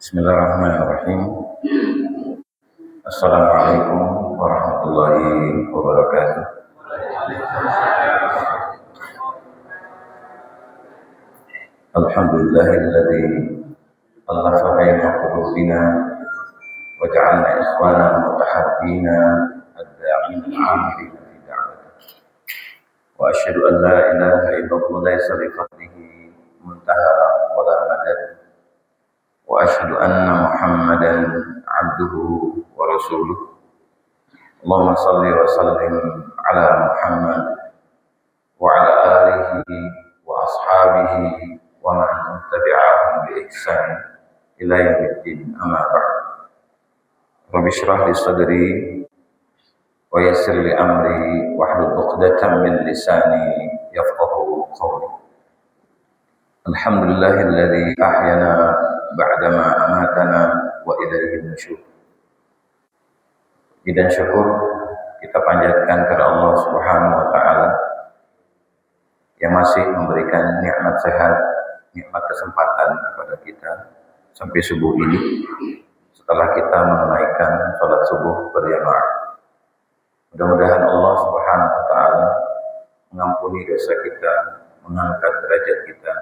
Bismillahirrahmanirrahim. Assalamualaikum warahmatullahi wabarakatuh. Alhamdulillahilladzi allafa baina qulubina wa ja'alna ikhwana mutahabbina ad-da'in al-'amilina fi da'wati. Wa asyhadu an la ilaha illallah laysa li fadlihi muntaha wa la madad. Wa asyhadu anna Muhammadan 'abduhu wa rasuluh. Allahumma shalli wa sallim ala Muhammad wa ala alihi wa ashabihi wa man tabi'ahum bi ihsan ila yaumiddin, amma ba'd. Rabbi shrah li sadri wa yassir li amri wahlul 'uqdatam min lisani yafqahu qawli. Alhamdulillahilladzi ahyana ba'dama amatana wa ilaihin nusyur. Dan syukur kita panjatkan kepada Allah Subhanahu wa taala yang masih memberikan nikmat sehat, nikmat kesempatan kepada kita sampai subuh ini setelah kita menunaikan salat subuh berjamaah. Mudah-mudahan Allah Subhanahu wa taala mengampuni dosa kita, mengangkat derajat kita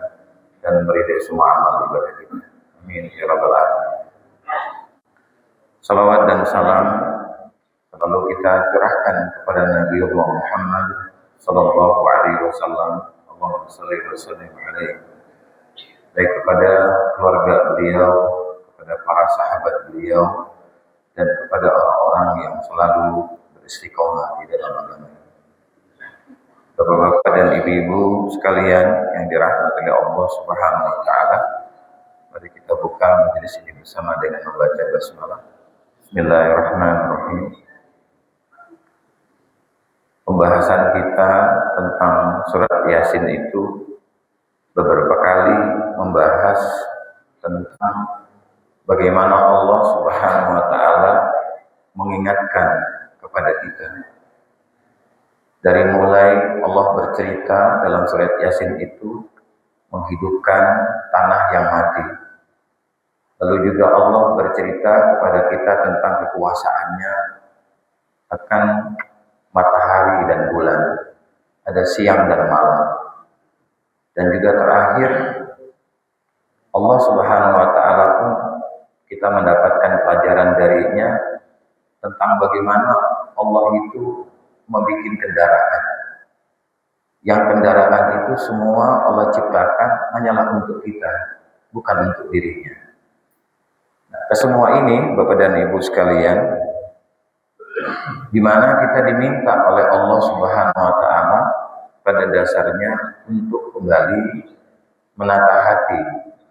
dan meridai semua amal ibadah kita. Amin ya rabbal alamin. Salawat dan salam selalu kita curahkan kepada Nabi Allah Muhammad sallallahu alaihi wasallam. Allahumma shalli wa sallim alaihi. Baik kepada keluarga beliau, kepada para sahabat beliau, dan kepada orang-orang yang selalu beristiqomah di dalam agama. Bapak-bapak dan ibu-ibu sekalian yang dirahmati oleh Allah Subhanahu wa taala, mari kita buka majelis ini bersama dengan membaca basmalah. Bismillahirrahmanirrahim. Pembahasan kita tentang surat Yasin itu beberapa kali membahas tentang bagaimana Allah Subhanahu wa taala mengingatkan kepada kita. Dari mulai Allah bercerita dalam surat Yasin itu menghidupkan tanah yang mati. Lalu juga Allah bercerita kepada kita tentang kekuasaannya akan matahari dan bulan, ada siang dan malam. Dan juga terakhir Allah Subhanahu wa taala pun kita mendapatkan pelajaran darinya tentang bagaimana Allah itu membuat kendaraan. Yang kendaraan itu semua Allah ciptakan hanyalah untuk kita, bukan untuk dirinya. Nah, kesemua ini Bapak dan Ibu sekalian, di mana kita diminta oleh Allah Subhanahu wa taala pada dasarnya untuk kembali menata hati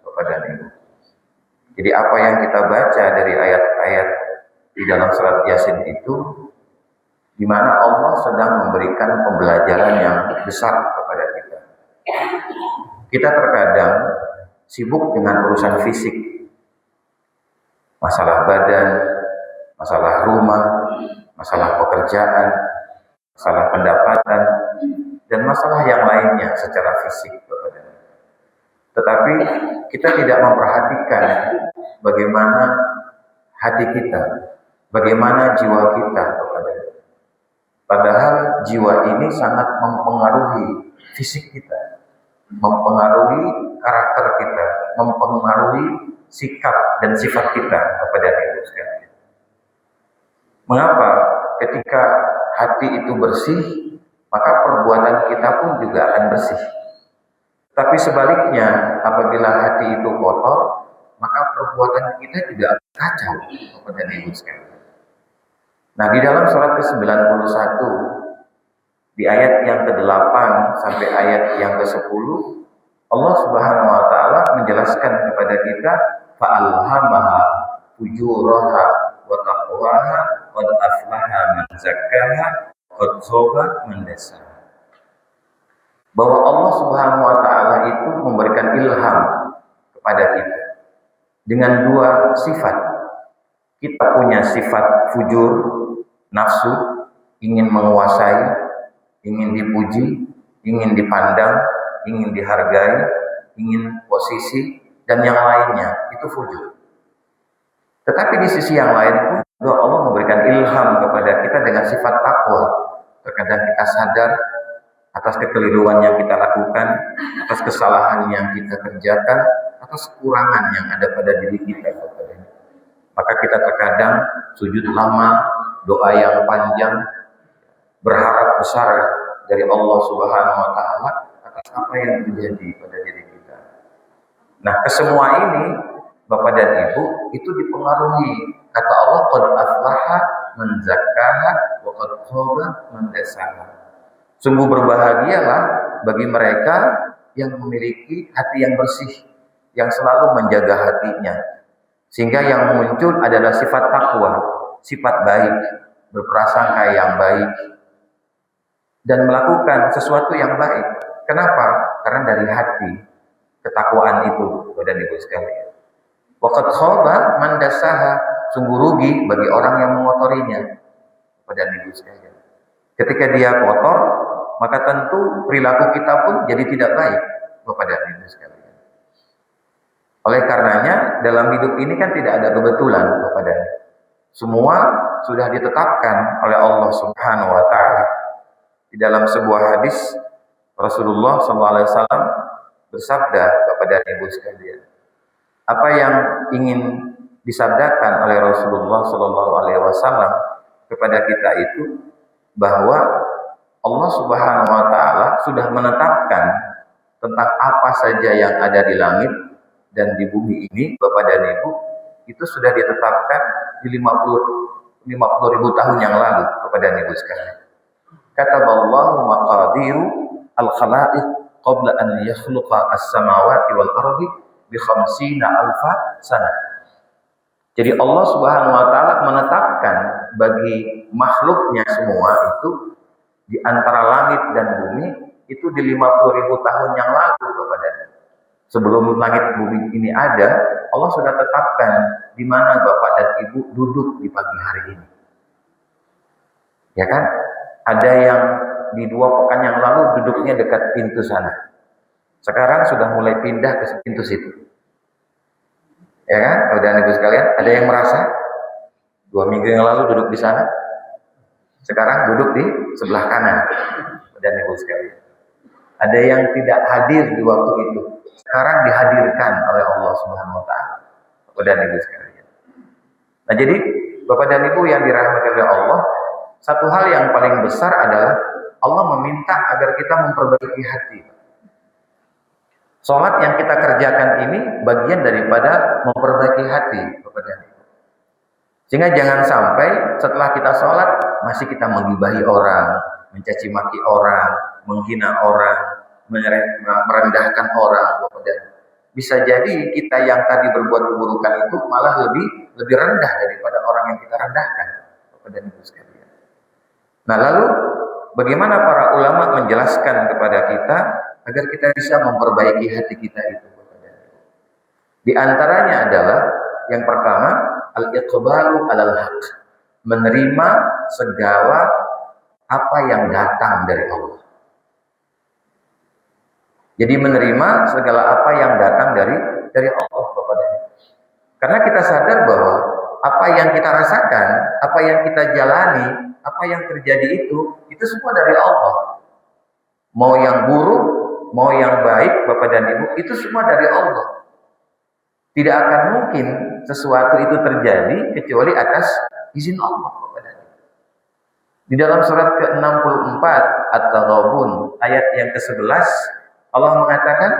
Bapak dan Ibu. Jadi apa yang kita baca dari ayat-ayat di dalam surat Yasin itu, di mana Allah sedang memberikan pembelajaran yang besar kepada kita. Kita terkadang sibuk dengan urusan fisik, masalah badan, masalah rumah, masalah pekerjaan, masalah pendapatan, dan masalah yang lainnya secara fisik. Tetapi kita tidak memperhatikan bagaimana hati kita, bagaimana jiwa kita. Padahal jiwa ini sangat mempengaruhi fisik kita, mempengaruhi karakter kita, mempengaruhi sikap dan sifat kita kepada diri sekalian. Mengapa? Ketika hati itu bersih, maka perbuatan kita pun juga akan bersih. Tapi sebaliknya, apabila hati itu kotor, maka perbuatan kita juga akan kacau kepada diri sekalian. Nah, di dalam surat ke-91, di ayat yang ke-8 sampai ayat yang ke-10, Allah Subhanahu wa taala menjelaskan kepada kita fa'alhamaha fujuraha wa taqwaha qad aflaha man zakkaha qad khaba man dassaha. Bahwa Allah Subhanahu wa taala itu memberikan ilham kepada kita dengan dua sifat. Kita punya sifat fujur, nafsu, ingin menguasai, ingin dipuji, ingin dipandang, ingin dihargai, ingin posisi, dan yang lainnya, itu fujur. Tetapi di sisi yang lain pun juga Allah memberikan ilham kepada kita dengan sifat takwa. Terkadang kita sadar atas kekeliruan yang kita lakukan, atas kesalahan yang kita kerjakan, atas kekurangan yang ada pada diri kita. Maka kita terkadang sujud lama, doa yang panjang, berharap besar dari Allah Subhanahu wa taala atas apa yang terjadi pada diri kita. Nah, kesemua ini Bapak dan Ibu itu dipengaruhi kata Allah, qad aflaha man zakkaha wa qad khaba man dassaha. Sungguh berbahagialah bagi mereka yang memiliki hati yang bersih, yang selalu menjaga hatinya. Sehingga yang muncul adalah sifat takwa, sifat baik, berprasangka yang baik, dan melakukan sesuatu yang baik. Kenapa? Karena dari hati, ketakwaan itu, Bapak dan Ibu sekalian. Waqad khaba man dassaha, sungguh rugi bagi orang yang mengotorinya, Bapak dan Ibu sekalian. Ketika dia kotor, maka tentu perilaku kita pun jadi tidak baik, Bapak dan Ibu sekalian. Oleh karenanya, dalam hidup ini kan tidak ada kebetulan, Bapak dan Ibu. Semua sudah ditetapkan oleh Allah Subhanahu wa taala. Di dalam sebuah hadis Rasulullah SAW bersabda, Bapak dan Ibu sekalian, apa yang ingin disabdakan oleh Rasulullah SAW kepada kita itu bahwa Allah Subhanahu wa taala sudah menetapkan tentang apa saja yang ada di langit dan di bumi ini, Bapak dan Ibu, itu sudah ditetapkan di 50 ribu tahun yang lalu, Bapak dan Ibu sekalian. Kataballahu maqadiru al-khalaiq qabla an yakhluqa as-samawati wal ardi bi 50 alfa sanah. Jadi Allah Subhanahu wa taala menetapkan bagi makhluknya semua itu di antara langit dan bumi itu di 50 ribu tahun yang lalu, Bapak dan Ibu. Sebelum langit bumi ini ada, Allah sudah tetapkan di mana Bapak dan Ibu duduk di pagi hari ini. Ya kan? Ada yang di 2 pekan yang lalu duduknya dekat pintu sana. Sekarang sudah mulai pindah ke pintu situ. Ya kan? Bapak dan Ibu sekalian, ada yang merasa 2 minggu yang lalu duduk di sana, sekarang duduk di sebelah kanan, Bapak dan Ibu sekalian. Ada yang tidak hadir di waktu itu, sekarang dihadirkan oleh Allah Subhanahu wa taala, Bapak dan Ibu sekalian. Nah, jadi Bapak dan Ibu yang dirahmati oleh Allah, satu hal yang paling besar adalah Allah meminta agar kita memperbaiki hati. Sholat yang kita kerjakan ini bagian daripada memperbaiki hati, Bapak dan Ibu. Sehingga jangan sampai setelah kita sholat masih kita menggibahi orang, mencaci maki orang, menghina orang, merendahkan orang, Bapak dan Ibu. Bisa jadi kita yang tadi berbuat keburukan itu malah lebih rendah daripada orang yang kita rendahkan, Bapak dan Ibu sekalian. Nah, lalu bagaimana para ulama menjelaskan kepada kita agar kita bisa memperbaiki hati kita itu? Di antaranya adalah yang pertama, al-iqbalu alal haq, menerima segala apa yang datang dari Allah. Jadi menerima segala apa yang datang dari Allah, Bapak dan Ibu. Karena kita sadar bahwa apa yang kita rasakan, apa yang kita jalani, apa yang terjadi itu semua dari Allah. Mau yang buruk, mau yang baik, Bapak dan Ibu, itu semua dari Allah. Tidak akan mungkin sesuatu itu terjadi kecuali atas izin Allah, Bapak dan Ibu. Di dalam surat ke-64 At-Taghabun ayat yang ke-11, Allah mengatakan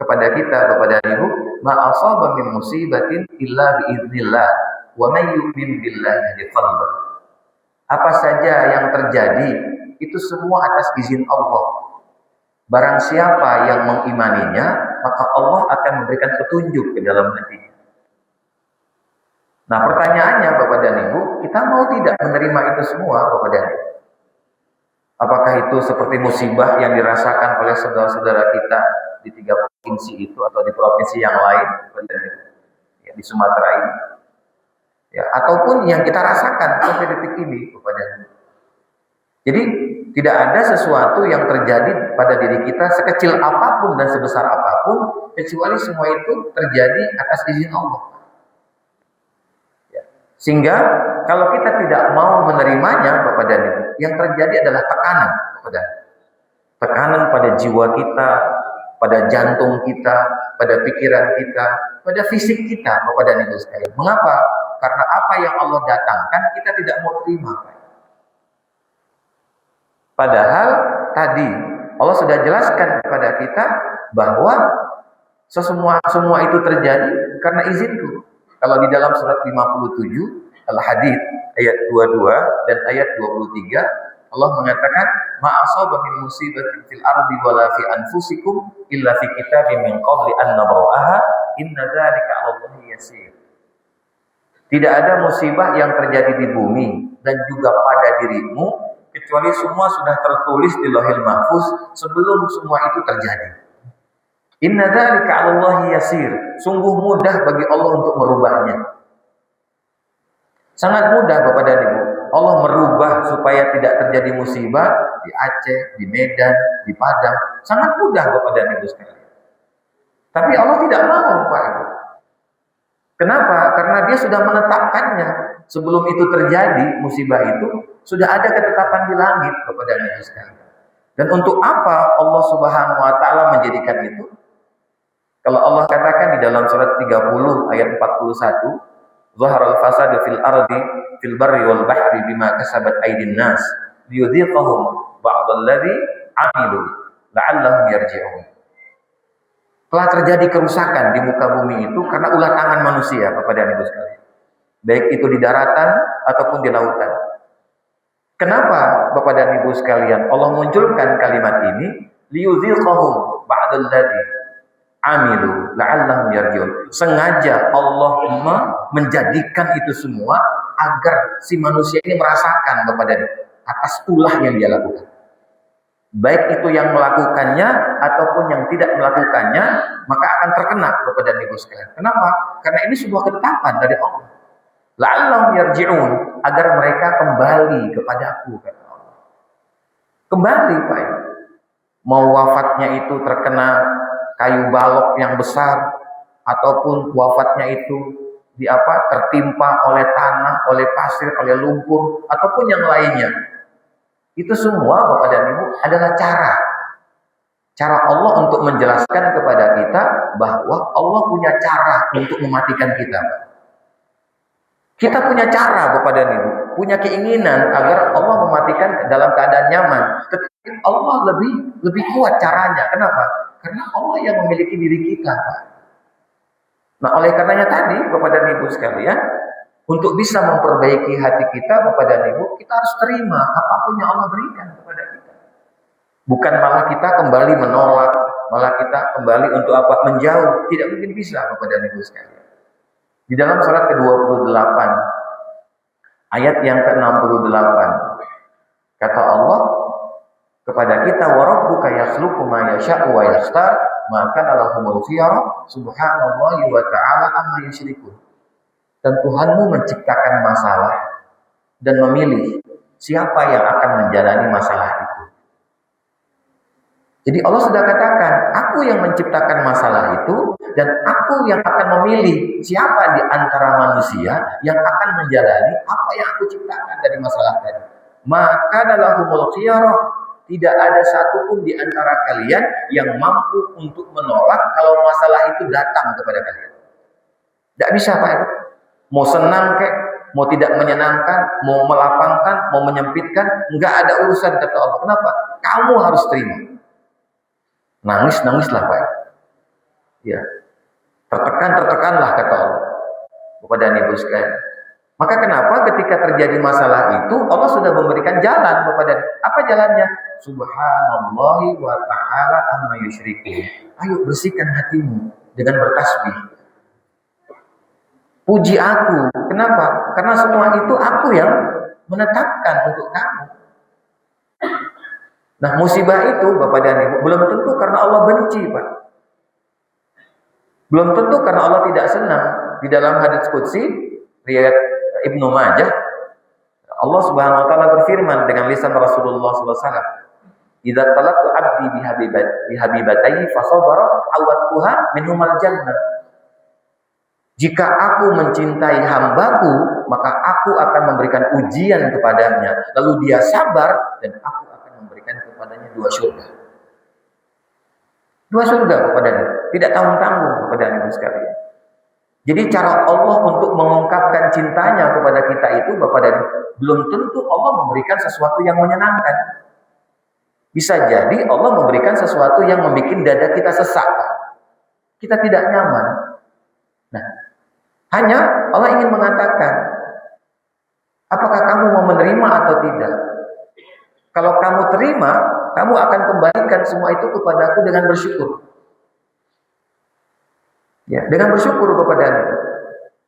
kepada kita, Bapak dan Ibu, ma asaba min musibatin illa biiznillah wa may yu'min billahi yahdi qalbah. Apa saja yang terjadi itu semua atas izin Allah. Barang siapa yang mengimaninya, maka Allah akan memberikan petunjuk ke dalam hatinya. Nah, pertanyaannya Bapak dan Ibu, kita mau tidak menerima itu semua, Bapak dan Ibu? Apakah itu seperti musibah yang dirasakan oleh saudara-saudara kita di 3 provinsi itu atau di provinsi yang lain, Bapak dan Ibu, ya, di Sumatera ini? Ya, ataupun yang kita rasakan sampai detik ini, Bapak dan Ibu. Jadi tidak ada sesuatu yang terjadi pada diri kita sekecil apapun dan sebesar apapun kecuali semua itu terjadi atas izin Allah. Sehingga kalau kita tidak mau menerimanya, Bapak dan Ibu, yang terjadi adalah tekanan, Bapak dan Ibu. Tekanan pada jiwa kita, pada jantung kita, pada pikiran kita, pada fisik kita, Bapak dan Ibu sekalian. Mengapa? Karena apa yang Allah datangkan kita tidak mau terima. Padahal tadi Allah sudah jelaskan kepada kita bahwa semua itu terjadi karena izinku. Kalau di dalam surat 57 Al-Hadid ayat 22 dan ayat 23, Allah mengatakan, "Ma asaba min musibatin fil ardi wala fi anfusikum illa fi kitabim min qabli an nabra'aha inna dzalika 'ala Allahi yasir." Tidak ada musibah yang terjadi di bumi dan juga pada dirimu kecuali semua sudah tertulis di Lauhil Mahfuz sebelum semua itu terjadi. Inna dzalika 'ala Allahi yasir. Sungguh mudah bagi Allah untuk merubahnya. Sangat mudah Bapak dan Ibu. Allah merubah supaya tidak terjadi musibah di Aceh, di Medan, di Padang. Sangat mudah Bapak dan Ibu sekalian. Tapi Allah tidak mau, Pak Ibu. Kenapa? Karena Dia sudah menetapkannya. Sebelum itu terjadi, musibah itu sudah ada ketetapan di langit Bapak dan Ibu sekalian. Dan untuk apa Allah Subhanahu wa taala menjadikan itu? Kalau Allah katakan di dalam surat 30 ayat 41, "Zaharal fasadu fil ardi fil barri wal bahri bima kasabat aydin nas liyudhiqahum ba'dalladzi 'amilu la'allahum yarji'un." Telah terjadi kerusakan di muka bumi itu karena ulah tangan manusia, Bapak dan Ibu sekalian. Baik itu di daratan ataupun di lautan. Kenapa Bapak dan Ibu sekalian Allah munculkan kalimat ini? Liyudhiqahum ba'dalladzi amilu la'allahum yarji'un. Sengaja Allah menjadikan itu semua agar si manusia ini merasakan kepada atas ulah yang dia lakukan. Baik itu yang melakukannya ataupun yang tidak melakukannya, maka akan terkena kepada Ibu sekalian. Kenapa? Karena ini sebuah ketetapan dari Allah. La'allahum yarji'un, agar mereka kembali kepadaku, kata Allah. Kembali, Pak. Mau wafatnya itu terkena kayu balok yang besar, ataupun wafatnya itu tertimpa oleh tanah, oleh pasir, oleh lumpur, ataupun yang lainnya. Itu semua Bapak dan Ibu adalah cara Allah untuk menjelaskan kepada kita bahwa Allah punya cara untuk mematikan kita. Kita punya cara Bapak dan Ibu, punya keinginan agar Allah mematikan dalam keadaan nyaman. Tetapi Allah lebih kuat caranya. Kenapa? Karena Allah yang memiliki diri kita, Pak. Nah, oleh karenanya tadi, Bapak dan Ibu sekalian, untuk bisa memperbaiki hati kita, Bapak dan Ibu, kita harus terima apapun yang Allah berikan kepada kita. Bukan malah kita kembali menolak, malah kita kembali untuk menjauh. Tidak mungkin bisa, Bapak dan Ibu sekalian. Di dalam surat ke-28, ayat yang ke-68, kata Allah kepada kita, wa rabbuka yakhluqu ma yasha'u wa yakhtar ma kana lahumul khiyara subhanallahi wa ta'ala amma yusyrikun. Dan Tuhanmu menciptakan masalah dan memilih siapa yang akan menjalani masalah itu. Jadi Allah sudah katakan, aku yang menciptakan masalah itu dan aku yang akan memilih siapa di antara manusia yang akan menjalani apa yang aku ciptakan dari masalah tadi. Maka dalahumul khiyarah, tidak ada satupun di antara kalian yang mampu untuk menolak kalau masalah itu datang kepada kalian. Tidak bisa, Pak. Mau senang kek, mau tidak menyenangkan, mau melapangkan, mau menyempitkan, enggak ada urusan kata Allah. Kenapa? Kamu harus terima. Nangis-nangislah, Pak. Ya. Tertekanlah kata Allah kepada Ibu sekalian. Maka kenapa ketika terjadi masalah itu Allah sudah memberikan jalan kepada apa jalannya? Subhanallahi wa ta'ala amma yusyrikun. Ayo bersihkan hatimu dengan bertasbih. Puji aku. Kenapa? Karena semua itu aku yang menetapkan untuk kamu. Nah, musibah itu Bapak dan Ibu belum tentu karena Allah benci, Pak. Belum tentu karena Allah tidak senang. Di dalam hadits qudsi riwayat Ibnu Majah, Allah Subhanahu wa taala berfirman dengan lisan Rasulullah sallallahu alaihi wasallam, "Idza talaqtu 'abdi bihabibatayhi fa sabara awattuha minhumal jannah." Jika aku mencintai hambaku, maka aku akan memberikan ujian kepadanya. Lalu dia sabar, dan aku akan memberikan kepadanya 2 surga. 2 surga kepadanya. Tidak tanggung-tanggung kepada Anda sekalian. Jadi cara Allah untuk mengungkapkan cintanya kepada kita itu, Bapak dan Ibu, belum tentu Allah memberikan sesuatu yang menyenangkan. Bisa jadi Allah memberikan sesuatu yang membuat dada kita sesak. Kita tidak nyaman. Nah, hanya Allah ingin mengatakan, apakah kamu mau menerima atau tidak? Kalau kamu terima, kamu akan kembalikan semua itu kepadaku dengan bersyukur. Ya, dengan bersyukur kepada Anda.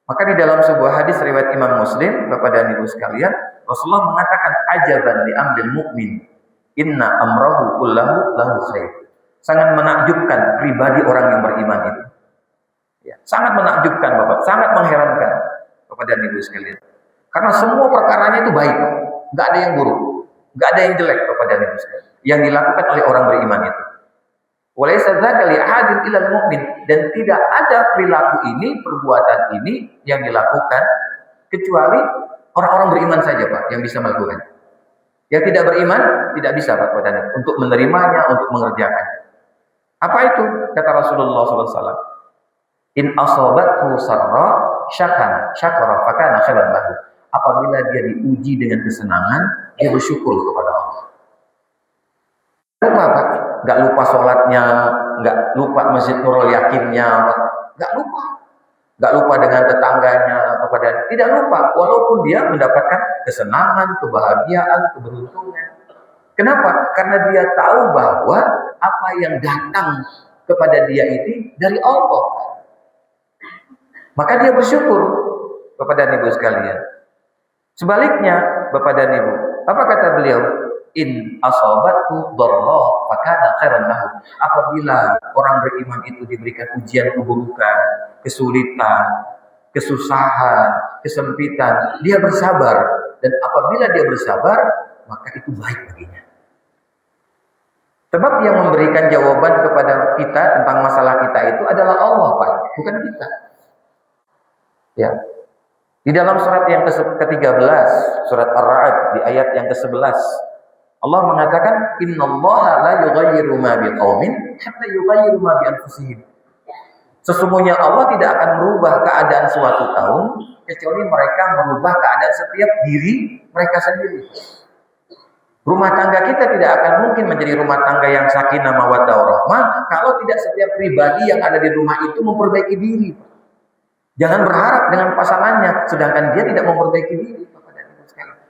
Maka di dalam sebuah hadis riwayat Imam Muslim, Bapak dan Ibu sekalian, Rasulullah mengatakan, ajaban li amril mu'min, inna amrahu kullahu lahu khair. Sangat menakjubkan pribadi orang yang beriman itu. Ya, sangat menakjubkan Bapak, sangat mengherankan Bapak dan Ibu sekalian. Karena semua perkaranya itu baik, nggak ada yang buruk, nggak ada yang jelek Bapak dan Ibu sekalian. Yang dilakukan oleh orang beriman itu. Walaysa dzaka li ahadin illal mu'min, dan tidak ada perilaku ini, perbuatan ini yang dilakukan kecuali orang-orang beriman saja Pak yang bisa melakukan. Yang tidak beriman tidak bisa Pak untuk menerimanya, untuk mengerjakannya. Apa itu? Kata Rasulullah SAW. In asobathu sarra syakara fakana khairan lahu. Apabila dia diuji dengan kesenangan, dia bersyukur kepada Allah. Lupa Pak, nggak lupa sholatnya, nggak lupa masjid Nurul Yakinnya, Pak. Nggak lupa dengan tetangganya, kepada tidak lupa, walaupun dia mendapatkan kesenangan, kebahagiaan, keberuntungan. Kenapa? Karena dia tahu bahwa apa yang datang kepada dia itu dari Allah. Maka dia bersyukur kepada Ibu sekalian. Sebaliknya, Bapak dan Ibu, apa kata beliau? In asabatku dharra fakana khairan lahu. Apabila orang beriman itu diberikan ujian keburukan, kesulitan, kesusahan, kesempitan, dia bersabar, dan apabila dia bersabar, maka itu baik baginya. Sebab yang memberikan jawaban kepada kita tentang masalah kita itu adalah Allah, Pak, bukan kita. Ya. Di dalam surat yang ke-13, surat Ar-Ra'd di ayat yang ke-11, Allah mengatakan, innallaha la yughayyiru ma biqaumin hatta yughayyiru ma bi anfusihim. Sesungguhnya Allah tidak akan merubah keadaan suatu kaum kecuali mereka merubah keadaan setiap diri mereka sendiri. Rumah tangga kita tidak akan mungkin menjadi rumah tangga yang sakinah mawaddah warahmah kalau tidak setiap pribadi yang ada di rumah itu memperbaiki diri. Jangan berharap dengan pasangannya sedangkan dia tidak memperbaiki diri.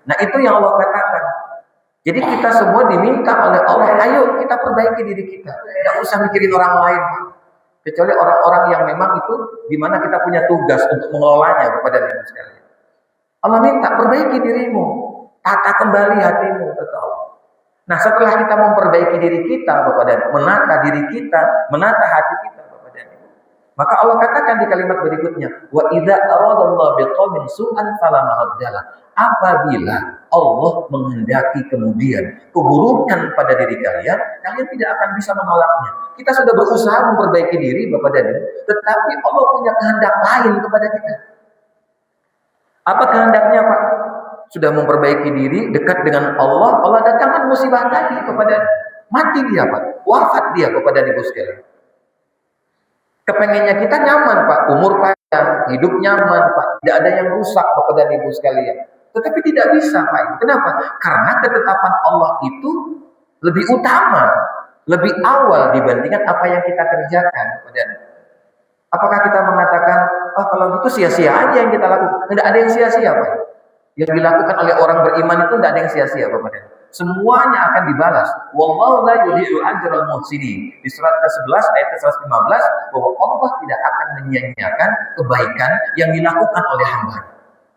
Nah, itu yang Allah katakan. Jadi kita semua diminta oleh Allah, ayo kita perbaiki diri kita. Tidak usah mikirin orang lain, kecuali orang-orang yang memang itu di mana kita punya tugas untuk mengelolanya kepada diri sekalian. Allah minta perbaiki dirimu, tata kembali hatimu kata Allah. Nah, setelah kita memperbaiki diri kita kepada menata diri kita, menata hati kita kepada Dia, maka Allah katakan di kalimat berikutnya, wa idza aradallahu biqaumin su'an fala maraddalah. Apabila Allah menghendaki kemudian keburukan pada diri kalian, kalian tidak akan bisa menolaknya. Kita sudah berusaha memperbaiki diri Bapak dan Ibu, tetapi Allah punya kehendak lain kepada kita. Apa kehendaknya Pak? Sudah memperbaiki diri, dekat dengan Allah, Allah datangkan musibah tadi kepada mati dia Pak, wafat dia kepada Ibu sekalian. Kepengennya kita nyaman Pak, umur panjang, hidup nyaman Pak, tidak ada yang rusak Bapak dan Ibu sekalian. Tetapi tidak bisa Pak. Kenapa? Karena ketetapan Allah itu lebih utama, lebih awal dibandingkan apa yang kita kerjakan. Apakah kita mengatakan, oh kalau gitu sia-sia aja yang kita lakukan? Tidak ada yang sia-sia Pak. Yang dilakukan oleh orang beriman itu tidak ada yang sia-sia Bapak. Semuanya akan dibalas. Wallahu la yudhi'u ajral muhsinin. Di surat ke-11 ayat ke-115 bahwa Allah tidak akan menyia-nyiakan kebaikan yang dilakukan oleh hamba.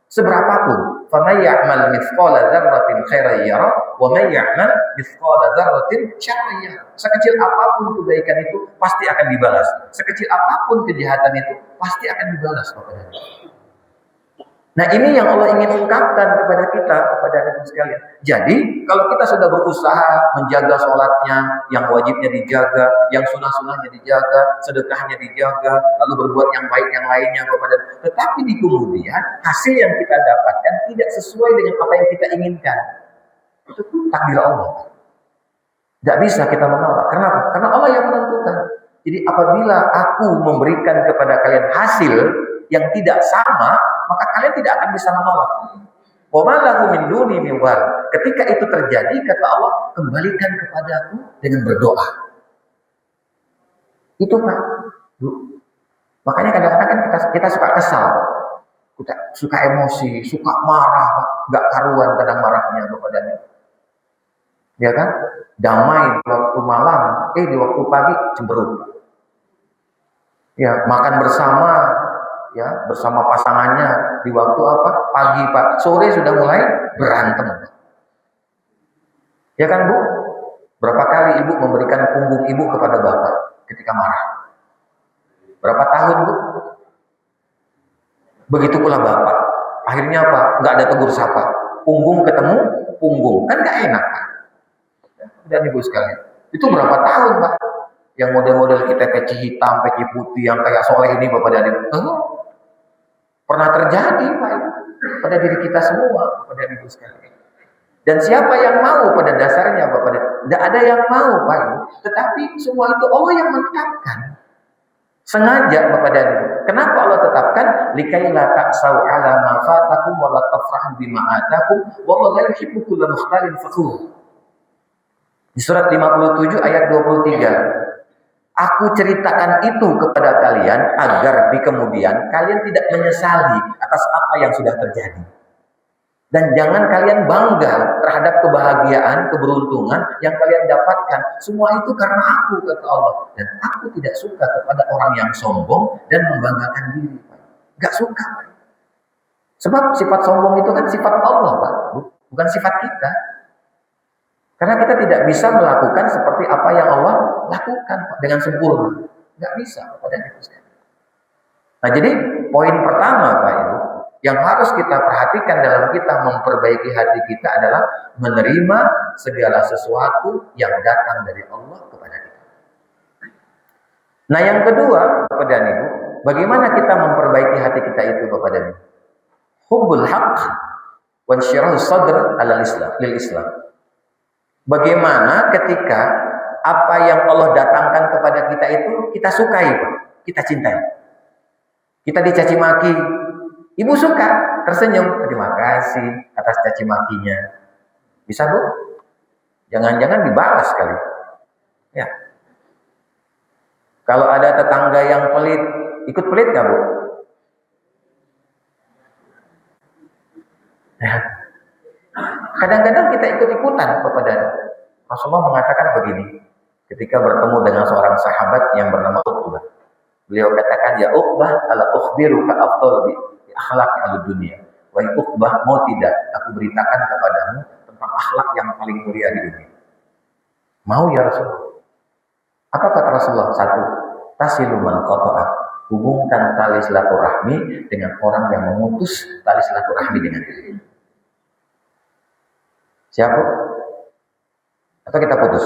Seberapapun, faman ya'mal mithqala dzarratin khairan yarah wa man ya'mal mithqala dzarratin syarran yarah. Sekecil apapun kebaikan itu pasti akan dibalas. Sekecil apapun kejahatan itu pasti akan dibalas kepadanya. Nah, ini yang Allah ingin ungkapkan kepada kita, kepada kita sekalian. Jadi, kalau kita sudah berusaha menjaga sholatnya, yang wajibnya dijaga, yang sunnah-sunnahnya dijaga, sedekahnya dijaga, lalu berbuat yang baik yang lainnya kepada, tetapi di kemudian hasil yang kita dapatkan tidak sesuai dengan apa yang kita inginkan. Itu takdir Allah. Tidak bisa kita menolak. Kenapa? Karena Allah yang menentukan. Jadi apabila aku memberikan kepada kalian hasil yang tidak sama, maka kalian tidak akan bisa menolak. Wa ma lahu min duni min wal. Ketika itu terjadi, kata Allah, kembalikan kepadaku dengan berdoa. Itu Pak. Makanya kadang-kadang kan kita suka kesal, Pak. Kita suka emosi, suka marah, Pak. Gak karuan kadang marahnya kepadanya. Ya kan? Damai di waktu malam, di waktu pagi cemberut. Ya, makan bersama, ya, bersama pasangannya di waktu apa? Pagi, Pak. Sore sudah mulai berantem. Ya kan, Bu? Berapa kali Ibu memberikan punggung Ibu kepada Bapak ketika marah? Berapa tahun, Bu? Begitu pula Bapak. Akhirnya apa? Nggak ada tegur sapa. Punggung ketemu punggung. Kan nggak enak, Pak. Dan Ibu sekalian, itu berapa tahun, Pak? Yang model-model kita peci hitam, peci putih, yang kayak soleh ini, Bapak dan Ibu. Pernah terjadi, Pak, pada diri kita semua, pada Ibu sekalian. Dan siapa yang mau pada dasarnya, Bapak? Tidak ada yang mau, Pak. Tetapi semua itu Allah yang menetapkan. Sengaja, Bapak dan Ibu. Kenapa Allah tetapkan? Likai la ta'sau ala ma fatakum wa la tafrahu bima atakum wallahu la yuhibbu kulla mukhtalin fakhur. Di surat 57 ayat 23. Aku ceritakan itu kepada kalian agar di kemudian kalian tidak menyesali atas apa yang sudah terjadi. Dan jangan kalian bangga terhadap kebahagiaan, keberuntungan yang kalian dapatkan. Semua itu karena aku, kata Allah. Dan aku tidak suka kepada orang yang sombong dan membanggakan diri. Gak suka. Sebab sifat sombong itu kan sifat Allah, Pak. Bukan sifat kita. Karena kita tidak bisa melakukan seperti apa yang Allah lakukan, Pak, dengan sempurna. Nggak bisa, Pak. Nah, jadi poin pertama, Pak, Ibu, yang harus kita perhatikan dalam kita memperbaiki hati kita adalah menerima segala sesuatu yang datang dari Allah kepada kita. Nah, yang kedua, Bapak dan Ibu, bagaimana kita memperbaiki hati kita itu, Bapak dan Ibu? Hubbul haqq wa insyirahus sadr lil Islam. Bagaimana ketika apa yang Allah datangkan kepada kita itu kita sukai, Pak, kita cintai. Kita dicaci maki, Ibu suka, tersenyum, terima kasih atas caci makinya. Bisa, Bu? Jangan-jangan dibalas kali. Ya. Kalau ada tetangga yang pelit, ikut pelit nggak, Bu? Ya. Kadang-kadang kita ikut-ikutan kepada Rasulullah mengatakan begini, ketika bertemu dengan seorang sahabat yang bernama Uqbah. Beliau katakan, ya Uqbah, ala ukhbiruka afdal bi akhlaq al-dunya. Wahai Uqbah, mau tidak aku beritakan kepadamu tentang akhlak yang paling mulia di dunia? Mau ya Rasulullah? Apa kata Rasulullah? Satu, tasilu man qata'ak. Hubungkan tali silaturahmi dengan orang yang memutus tali silaturahmi dengan diri. Siapa? Atau kita putus?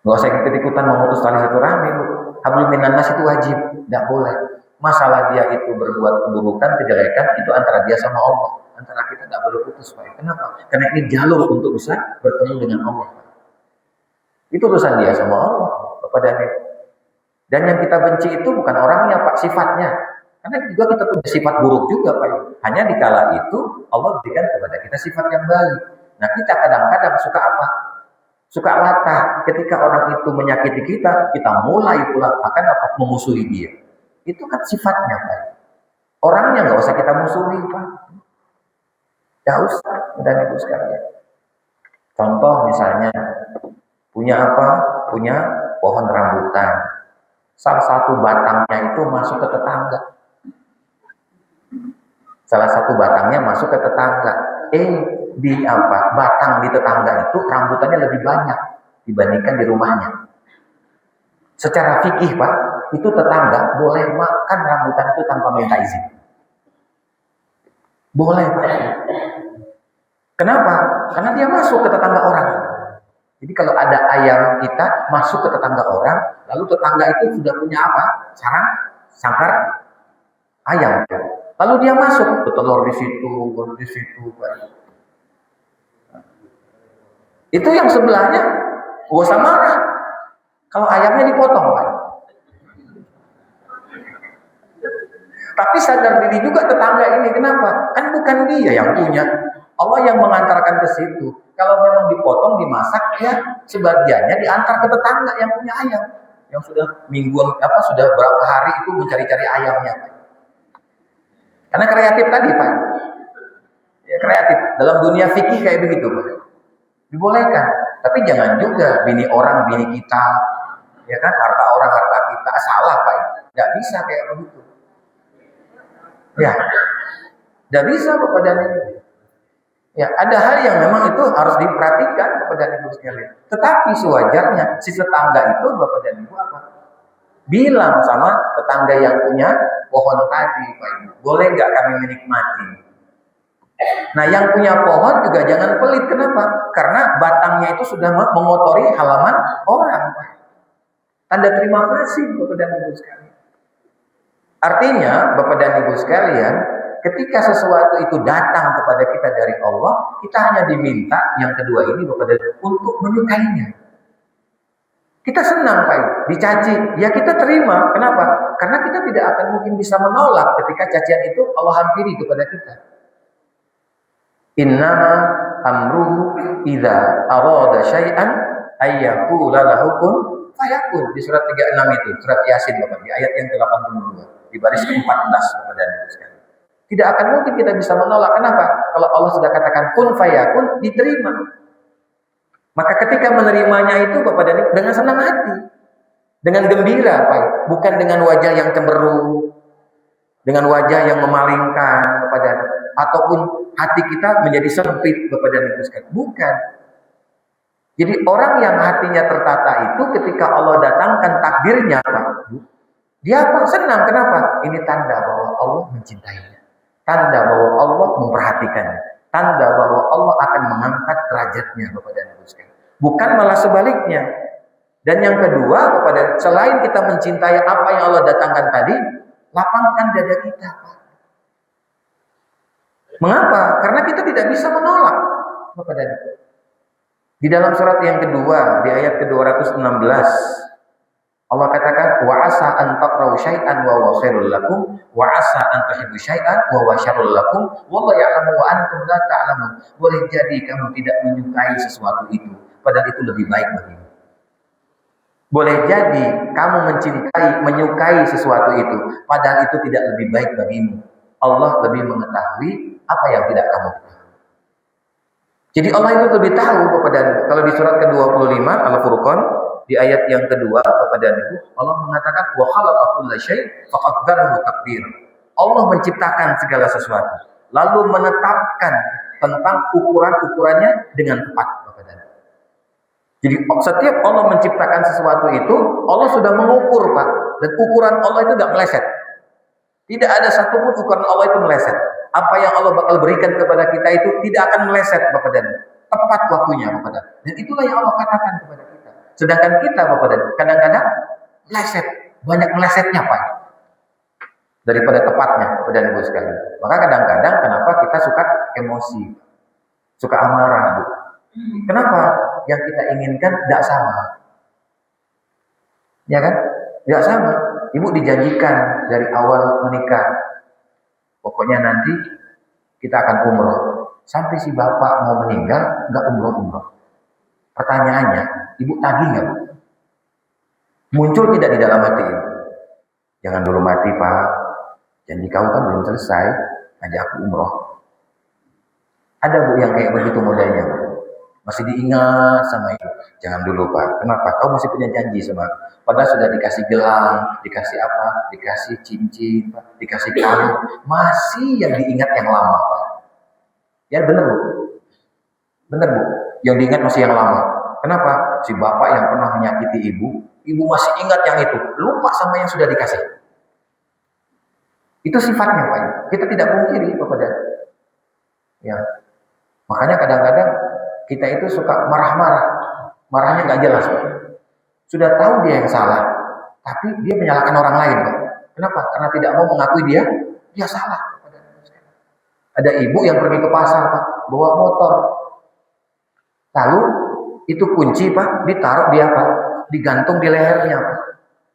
Nggak usah ikut-ikutan memutus tali silaturahmi, Bu. Hablum minan nas itu wajib, tidak boleh. Masalah dia itu berbuat keburukan, kejelekan, itu antara dia sama Allah. Antara kita tidak boleh putus, Pak. Kenapa? Karena ini jalur untuk bisa bertemu dengan Allah, Pak. Itu urusan dia sama Allah, Bapak dan Ibu. Dan yang kita benci itu bukan orangnya, Pak, sifatnya. Karena juga kita punya sifat buruk juga, Pak. Hanya dikala itu Allah berikan kepada kita sifat yang baik. Nah, kita kadang-kadang suka apa? Suka latah. Ketika orang itu menyakiti kita, kita mulai pula akan apa? Memusuhi dia. Itu kan sifatnya, Pak. Orangnya nggak usah kita musuhi, Pak. Nggak usah, dan Ibu sekalian. Contoh misalnya, punya apa? Punya pohon rambutan. Salah satu batangnya itu masuk ke tetangga. Salah satu batangnya masuk ke tetangga. Di apa? Batang di tetangga itu rambutannya lebih banyak dibandingkan di rumahnya. Secara fikih, Pak, itu tetangga boleh makan rambutan itu tanpa minta izin. Boleh Pak. Kenapa? Karena dia masuk ke tetangga orang. Jadi kalau ada ayam kita masuk ke tetangga orang, lalu tetangga itu sudah punya apa? Sarang, sangkar ayam. Lalu dia masuk, bertelur di situ, di situ. Itu yang sebelahnya gak usah marah. Kalau ayamnya dipotong, Pak. Tapi sadar diri juga tetangga ini, kenapa? Kan bukan dia yang punya. Allah yang mengantarkan ke situ. Kalau memang dipotong, dimasak, ya sebagiannya diantar ke tetangga yang punya ayam. Yang sudah sudah berapa hari itu mencari-cari ayamnya, Pak. Karena kreatif tadi, Pak. Ya, kreatif. Dalam dunia fikih kayak begitu, Pak. Dibolehkan. Tapi jangan juga bini orang, bini kita. Ya kan, harta orang, harta kita. Salah, Pak. Nggak bisa kayak begitu. Ya, nggak bisa, Bapak dan Ibu. Ya, ada hal yang memang itu harus diperhatikan, Bapak dan Ibu sekalian. Tetapi sewajarnya, si tetangga itu, Bapak dan Ibu apa? Bilang sama tetangga yang punya pohon tadi, Pak Ibu, boleh nggak kami menikmati? Nah, yang punya pohon juga jangan pelit. Kenapa? Karena batangnya itu sudah mengotori halaman orang, Pak. Tanda terima kasih, Bapak dan Ibu sekalian. Artinya, Bapak dan Ibu sekalian, ketika sesuatu itu datang kepada kita dari Allah, kita hanya diminta yang kedua ini, Bapak dan Ibu, untuk menyukainya. Kita senang, Pak, dicaci, ya kita terima. Kenapa? Karena kita tidak akan mungkin bisa menolak ketika cacian itu Allah hampiri kepada kita. Innama amruhu idza arada syai'an ayyaqula lahu kun fayakun. Di surat 36 itu, surat Yasin, Bapak, di ayat yang ke-82, di baris ke-14, Bapak dan Ibu sekalian. Tidak akan mungkin kita bisa menolak. Kenapa? Kalau Allah sudah katakan kun fayakun, diterima. Maka ketika menerimanya itu, Bapak dan Ibu, dengan senang hati, dengan gembira, Pak, bukan dengan wajah yang cemberut, dengan wajah yang memalingkan, Bapak dan Ibu, ataupun hati kita menjadi sempit, Bapak dan Ibu sekalian. Bukan. Jadi orang yang hatinya tertata itu ketika Allah datangkan takdirnya, Pak, dia apa? Senang. Kenapa? Ini tanda bahwa Allah mencintainya. Tanda bahwa Allah memperhatikannya. Tanda bahwa Allah akan mengangkat derajatnya, Bapak dan Ibu sekalian. Bukan malah sebaliknya. Dan yang kedua, Bapak dan selain kita mencintai apa yang Allah datangkan tadi, lapangkan dada kita, Pak. Mengapa? Karena kita tidak bisa menolak, Bapak dan Ibu. Di dalam surat yang kedua, di ayat ke-216, Allah katakan, wa asa an taqra'u syai'an wa huwa khairul lakum wa asa an tuhibbu syai'an wa huwa syarrul lakum wallahu ya'lamu wa antum la ta'lamun. Boleh jadi kamu tidak menyukai sesuatu itu, padahal itu lebih baik bagimu. Boleh jadi kamu menyukai sesuatu itu, padahal itu tidak lebih baik bagimu. Allah lebih mengetahui apa yang tidak kamu tahu. Jadi Allah itu lebih tahu, Bapak dan Ibu. Kalau di surat ke-25 Al-Furqan, di ayat yang kedua, Bapak dan Ibu, Allah mengatakan wa khalaqa kulla syai' faqaddarahu taqdir. Allah menciptakan segala sesuatu, lalu menetapkan tentang ukuran-ukurannya dengan tepat, Bapak dan Ibu. Jadi setiap Allah menciptakan sesuatu itu, Allah sudah mengukur, Pak. Dan ukuran Allah itu tidak meleset. Tidak ada satupun ukuran Allah itu meleset. Apa yang Allah bakal berikan kepada kita itu tidak akan meleset, Bapak dan Ibu. Tepat waktunya, Bapak dan Ibu. Dan itulah yang Allah katakan kepada kita. Sedangkan kita, Bapak dan Ibu, kadang-kadang meleset. Banyak melesetnya, Pak. Daripada tepatnya, Bapak dan Ibu sekalian. Maka kadang-kadang kenapa kita suka emosi. Suka amarah, Bu. Kenapa? Yang kita inginkan tidak sama. Ya kan? Tidak sama. Ibu dijanjikan dari awal menikah, pokoknya nanti kita akan umroh. Sampai si bapak mau meninggal, nggak umroh-umroh. Pertanyaannya, ibu tagih nggak, Bu? Muncul tidak di dalam hati ibu? Jangan dulu mati, Pak. Janji kamu kan belum selesai, ngajak aku umroh. Ada, Bu, yang kayak begitu modelnya, Bu. Masih diingat sama ibu. Jangan dulu, Pak. Kenapa? Kau masih punya janji sama aku. Padahal sudah dikasih gelang, dikasih apa? Dikasih cincin, Pak. Dikasih kalung. Masih yang diingat yang lama, Pak. Ya benar, Bu. Benar, Bu. Yang diingat masih yang lama. Kenapa? Si bapak yang pernah menyakiti ibu, ibu masih ingat yang itu. Lupa sama yang sudah dikasih. Itu sifatnya, Pak. Kita tidak pungkiri, Bapak dan Ya, makanya kadang-kadang kita itu suka marah-marah, marahnya nggak jelas, Pak. Sudah tahu dia yang salah, tapi dia menyalahkan orang lain, Pak. Kenapa? Karena tidak mau mengakui dia salah. Ada ibu yang pergi ke pasar, Pak, bawa motor. Lalu itu kunci, Pak, ditaruh di apa? Digantung di lehernya, Pak.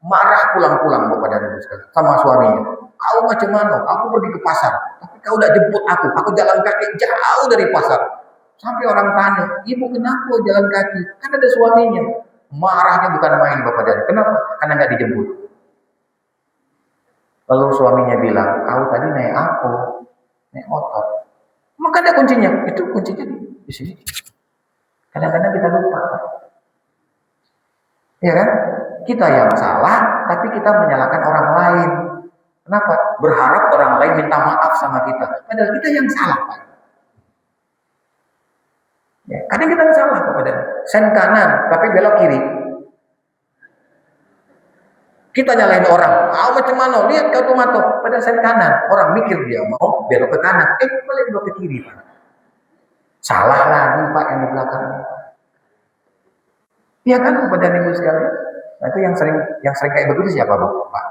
Marah pulang-pulang Bapak dan Ibu sekalian sama suaminya. Kau macam mana? Aku pergi ke pasar, tapi kau udah jemput aku. Aku jalan kaki jauh dari pasar. Sampai orang tanya, ibu kenapa jalan kaki? Kan ada suaminya. Marahnya bukan main Bapak dan Ibu. Kenapa? Karena nggak dijemput. Lalu suaminya bilang, kau tadi naik apa? Naik motor. Maka ada kuncinya. Itu kuncinya di sini. Kadang-kadang kita lupa. Ya kan? Kita yang salah, tapi kita menyalahkan orang lain. Kenapa? Berharap orang lain minta maaf sama kita. Padahal kita yang salah, Pak. Ya, kadang kita yang salah kepada sen kanan, tapi belok kiri. Kita nyalain orang. Macam mana? Lihat kau tomato. Pada sen kanan. Orang mikir dia mau belok ke kanan. Balik belok ke kiri, Pak. Salah lagi, Pak, yang di belakang. Iya kan, kepada ibu sekalian? Nah, itu yang sering kayak begitu siapa, Pak?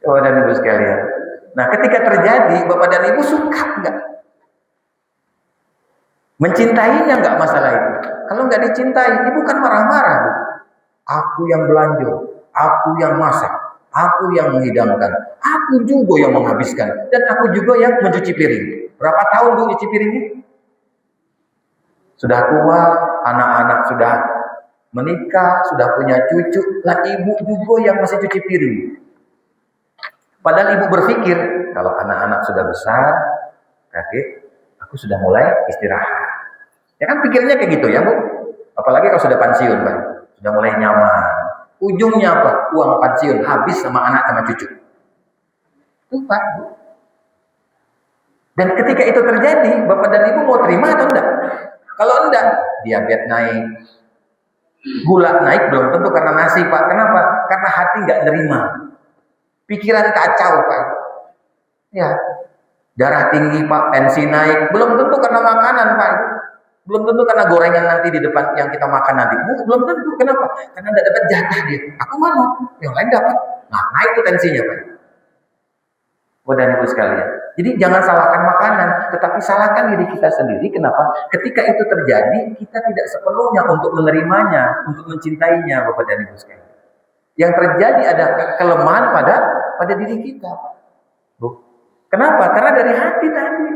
Bapak dan Ibu sekalian. Nah, ketika terjadi, Bapak dan Ibu suka nggak? Mencintainya nggak masalah itu. Kalau nggak dicintai, Ibu kan marah-marah, Bu. Aku yang belanja, aku yang masak, aku yang menghidangkan, aku juga yang menghabiskan, dan aku juga yang mencuci piring. Berapa tahun Bu cuci piringnya? Sudah tua, anak-anak sudah menikah, sudah punya cucu, lah ibu juga yang masih cuci piring. Padahal ibu berpikir, kalau anak-anak sudah besar, kakek, aku sudah mulai istirahat. Ya kan pikirnya kayak gitu ya, Bu. Apalagi kalau sudah pensiun, Pak. Sudah mulai nyaman. Ujungnya apa? Uang pensiun habis sama anak sama cucu. Itu, Pak. Dan ketika itu terjadi, Bapak dan Ibu mau terima atau enggak? Kalau enggak, diabetes naik, gula naik belum tentu karena nasi, Pak. Kenapa? Karena hati nggak nerima. Pikiran kacau, Pak. Ya, darah tinggi, Pak. Tensi naik, belum tentu karena makanan, Pak. Belum tentu karena gorengan nanti di depan yang kita makan nanti. Belum tentu. Kenapa? Karena enggak dapat jatah dia. Aku mau, yang lain dapat. Nah, naik itu tensinya, Pak. Dan Ibu sekalian. Jadi jangan salahkan makanan, tetapi salahkan diri kita sendiri. Kenapa? Ketika itu terjadi, kita tidak sepenuhnya untuk menerimanya, untuk mencintainya, Bapak dan Ibu sekalian. Yang terjadi ada kelemahan pada diri kita. Bu. Kenapa? Karena dari hati tadi.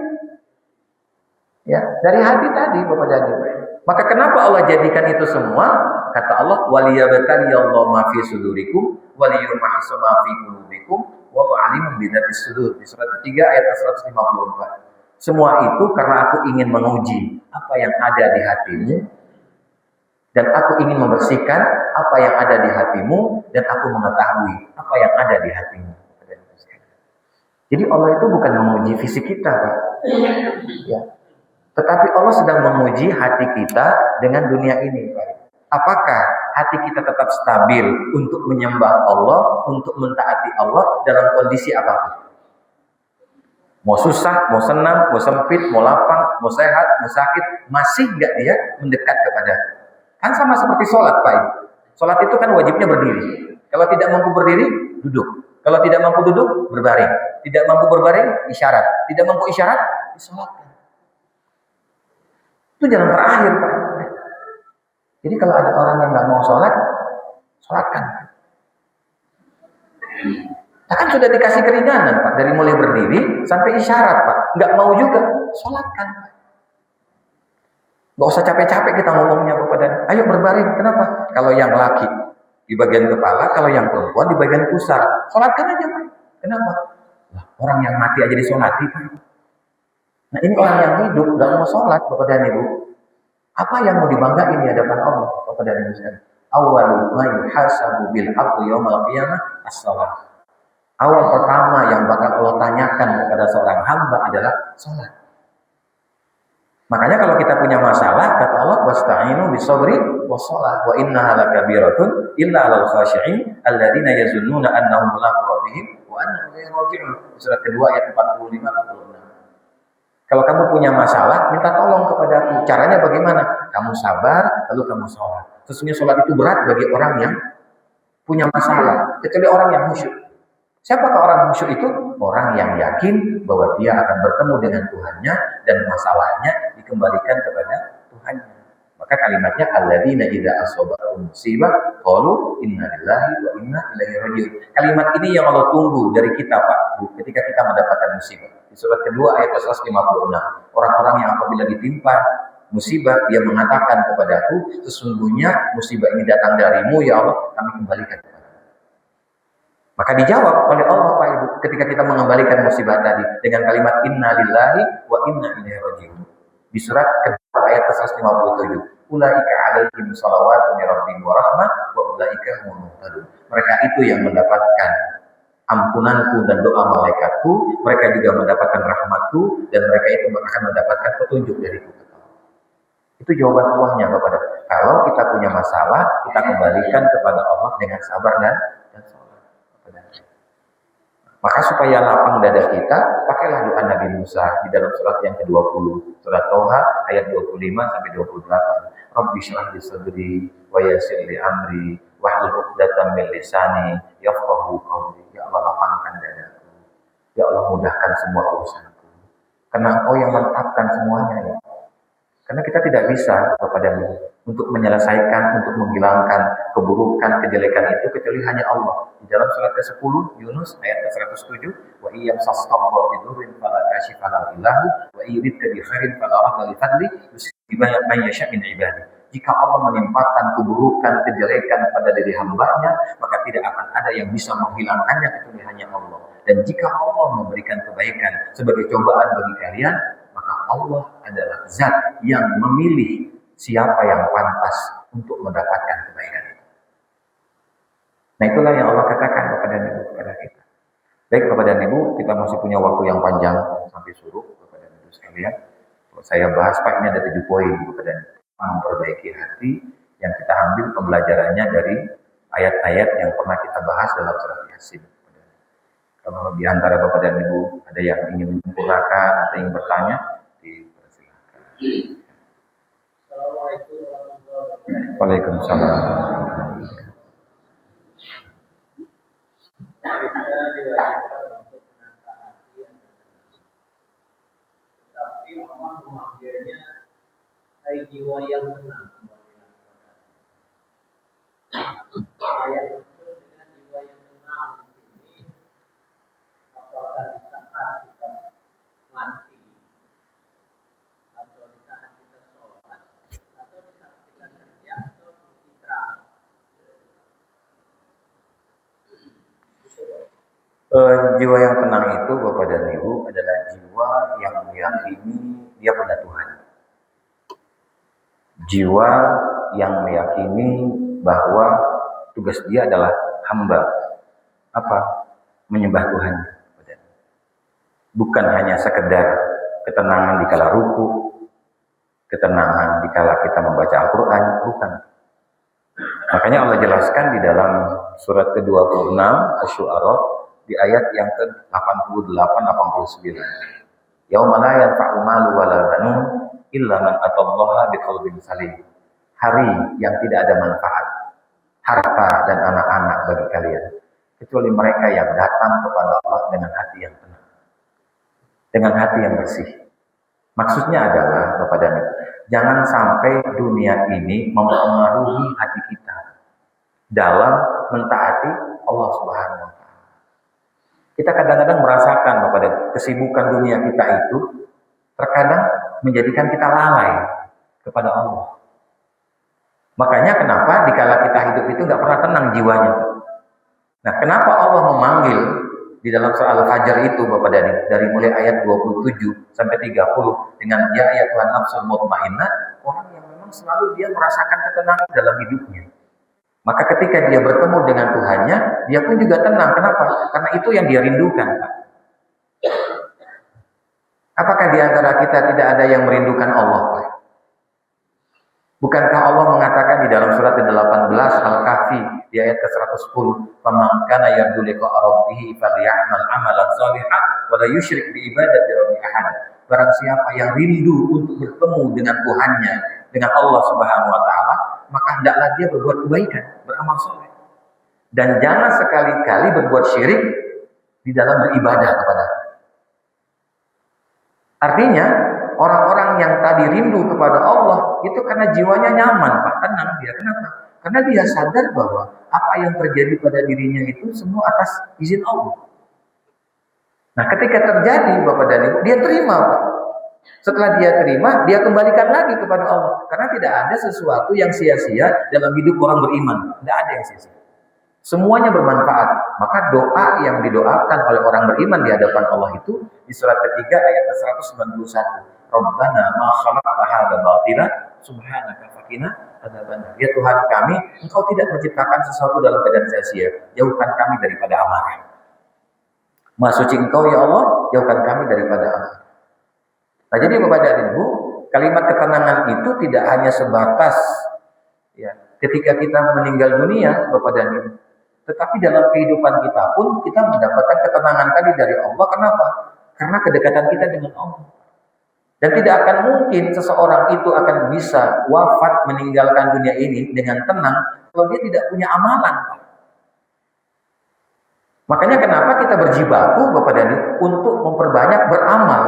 Ya, dari hati tadi, Bapak dan Ibu. Maka kenapa Allah jadikan itu semua? Kata Allah, "Waliyabtaliyallahu ma fi sudurikum waliyumahhisa ma fi qulubikum wallahu alimun bidzatis sudur." Di surat 3 ayat 154. Semua itu karena aku ingin menguji apa yang ada di hatimu, dan aku ingin membersihkan apa yang ada di hatimu, dan aku mengetahui apa yang ada di hatimu. Jadi Allah itu bukan menguji fisik kita, Pak. Ya. Tetapi Allah sedang menguji hati kita dengan dunia ini, Pak. Apakah hati kita tetap stabil untuk menyembah Allah, untuk mentaati Allah dalam kondisi apapun? Mau susah, mau senang, mau sempit, mau lapang, mau sehat, mau sakit, masih nggak dia mendekat kepada? Kan sama seperti sholat, Pak. Sholat itu kan wajibnya berdiri. Kalau tidak mampu berdiri, duduk. Kalau tidak mampu duduk, berbaring. Tidak mampu berbaring, isyarat. Tidak mampu isyarat, disolatkan. Itu jalan terakhir, Pak. Jadi kalau ada orang yang nggak mau sholat, sholatkan. Nah, kan sudah dikasih keringanan, Pak. Dari mulai berdiri sampai isyarat, Pak. Nggak mau juga, sholatkan. Nggak usah capek-capek kita ngomongnya, Bapak dan ayo berbaring. Kenapa? Kalau yang laki di bagian kepala, kalau yang perempuan di bagian pusar. Sholatkan aja, Pak. Kenapa? Nah, orang yang mati aja disolati, Pak. Nah, ini orang yang hidup nggak mau sholat, Bapak dan Ibu. Apa yang mau dibanggain di hadapan Allah, Bapak dan Ibu sekalian? Awwalu ma yuhasabu bil 'abdu yaumil qiyamah as-shalah. Awal pertama yang bakal Allah tanyakan kepada seorang hamba adalah salat. Makanya kalau kita punya masalah, kata Allah, wasta'inu bis-sabri was-shalah wa innaha lakabiratun illa 'alal khashi'in alladziina yazunnuna annahum mulaqu rabbihim wa Wa anna ilaihi raji'un. Surat kedua ayat 45-46. Kalau kamu punya masalah, minta tolong kepadaku. Caranya bagaimana? Kamu sabar, lalu kamu sholat. Sesungguhnya sholat itu berat bagi orang yang punya masalah, kecuali orang yang khusyuk. Siapakah orang khusyuk itu? Orang yang yakin bahwa dia akan bertemu dengan Tuhannya dan masalahnya dikembalikan kepada Tuhannya. Maka kalimatnya alladzina idza asabahum musibah qalu inna lillahi wa inna ilaihi raji'un. Kalimat ini yang Allah tunggu dari kita, Pak, Bu, ketika kita mendapatkan musibah. Di surat kedua ayat 156. Orang-orang yang apabila ditimpa musibah dia mengatakan kepadaku, sesungguhnya musibah ini datang darimu ya Allah, kami kembalikan kepadamu. Maka dijawab oleh Allah, Pak Ibu, ketika kita mengembalikan musibah tadi dengan kalimat inna lillahi wa inna ilaihi raji'un. Di surat kedua ayat 157. Ulaika alaihim salawatu min rabbihim wa rahmah wa ulaika humul muhtadun. Mereka itu yang mendapatkan ampunanku dan doa malaikatku, mereka juga mendapatkan rahmatku, dan mereka itu akan mendapatkan petunjuk dariku. Itu jawaban Allahnya kepada kalau kita punya masalah, kita kembalikan kepada Allah dengan sabar dan salat. Maka supaya lapang dada kita, pakailah doa Nabi Musa di dalam surat yang ke-20, surat Toha ayat 25-28. Rabbi shrah li sadri wa yassir li amri wahlul 'uqdatam min lisani yafqahu qawli. Ya Allah, lapangkan dadaku. Ya Allah, mudahkan semua urusanku. Karena Engkau yang menetapkan semuanya, ya. Karena kita tidak bisa kepadamu untuk menyelesaikan, untuk menghilangkan keburukan, kejelekan itu kecuali hanya Allah. Di dalam surat ke-10 Yunus ayat ke-107, wa iyyam sastallahu bidurrin fala kashifa lahu illahu wa yuridka bi khairin fala radda li fadli yusibu man yasha min ibadi. Jika Allah menimpakan keburukan, kejelekan pada diri hamba-Nya, maka tidak akan ada yang bisa menghilangkannya kecuali hanya Allah. Dan jika Allah memberikan kebaikan sebagai cobaan bagi kalian, maka Allah adalah zat yang memilih siapa yang pantas untuk mendapatkan kebaikan itu. Nah, itulah yang Allah katakan kepada kita. Baik, kepada Ibu, kita masih punya waktu yang panjang sampai suruh kepada Ibu sekalian. Kalau saya bahas, Pak, ini ada 7 poin kepada Ibu. Memperbaiki hati yang kita ambil pembelajarannya dari ayat-ayat yang pernah kita bahas dalam surat Yasin. Kalau di antara Bapak dan Ibu ada yang ingin menyempurnakan atau ingin bertanya, dipersilakan. Waalaikumsalam. Tapi Allah memanggilnya hai jiwa yang tenang. Ayat itu dengan jiwa yang tenang ini, apakah di saat kita mati, atau di saat kita sholat, atau di saat kita kerja, atau beristirahat. Jiwa yang tenang itu, Bapak dan Ibu, adalah jiwa yang meyakini dia punya Tuhan. Jiwa yang meyakini bahwa tugas dia adalah hamba. Apa? Menyembah Tuhan. Bukan hanya sekedar ketenangan di kala ruku, ketenangan di kala kita membaca Al-Quran, bukan. Makanya Allah jelaskan di dalam surat ke-26 Asy-Syu'ara di ayat yang ke-88-89. Yauma la yanfa'u malu wala banun illa man atallaha biqalbin salim. Hari yang tidak ada manfaat harta dan anak-anak bagi kalian kecuali mereka yang datang kepada Allah dengan hati yang tenang, dengan hati yang bersih. Maksudnya adalah, Bapak dan Ibu, jangan sampai dunia ini mempengaruhi hati kita dalam mentaati Allah Subhanahu wa Ta'ala. Kita kadang-kadang merasakan, Bapak dan Ibu, kesibukan dunia kita itu terkadang menjadikan kita lalai kepada Allah. Makanya kenapa dikala kita hidup itu nggak pernah tenang jiwanya. Nah, kenapa Allah memanggil di dalam surah Al-Fajr itu, Bapak dan Ibu, dari mulai ayat 27 sampai 30 dengan ya ayat Tuhan nafsul mutmainnah, orang yang memang selalu dia merasakan ketenangan dalam hidupnya. Maka ketika dia bertemu dengan Tuhannya, dia pun juga tenang. Kenapa? Karena itu yang dia rindukan, Pak. Apakah di antara kita tidak ada yang merindukan Allah, Pak? Bukankah Allah mengatakan di dalam surat ke-18 Al-Kahfi di ayat ke-110, "Faman kana yarju liqa'a rabbih falya'mal 'amalan shalihan wa la yusyrik bi ibadati rabbih ahad." Barang siapa yang rindu untuk bertemu dengan Tuhannya, dengan Allah Subhanahu wa taala, maka hendaklah dia berbuat kebaikan, beramal saleh. Dan jangan sekali-kali berbuat syirik di dalam beribadah kepada. Artinya, orang-orang yang tadi rindu kepada Allah itu karena jiwanya nyaman, Pak, tenang dia. Kenapa? Karena dia sadar bahwa apa yang terjadi pada dirinya itu semua atas izin Allah. Nah, ketika terjadi, Bapak dan Ibu, dia terima, Pak. Setelah dia terima, dia kembalikan lagi kepada Allah. Karena tidak ada sesuatu yang sia-sia dalam hidup orang beriman. Tidak ada yang sia-sia. Semuanya bermanfaat. Maka doa yang didoakan oleh orang beriman di hadapan Allah itu di surat ketiga ayat 191. Rabbana ma khalaqta hadza batila subhanaka faqina adzabannar. Ya Tuhan kami, Engkau tidak menciptakan sesuatu dalam keadaan sia-sia. Jauhkan kami daripada amarah. Maha suci Engkau ya Allah, jauhkan kami daripada amarah. Nah, jadi Bapak dan Ibu, kalimat ketenangan itu tidak hanya sebatas ya, ketika kita meninggal dunia, Bapak dan Ibu. Tetapi dalam kehidupan kita pun kita mendapatkan ketenangan tadi dari Allah. Kenapa? Karena kedekatan kita dengan Allah. Dan tidak akan mungkin seseorang itu akan bisa wafat meninggalkan dunia ini dengan tenang kalau dia tidak punya amalan. Makanya kenapa kita berjibaku Bapak dan Ibu untuk memperbanyak beramal.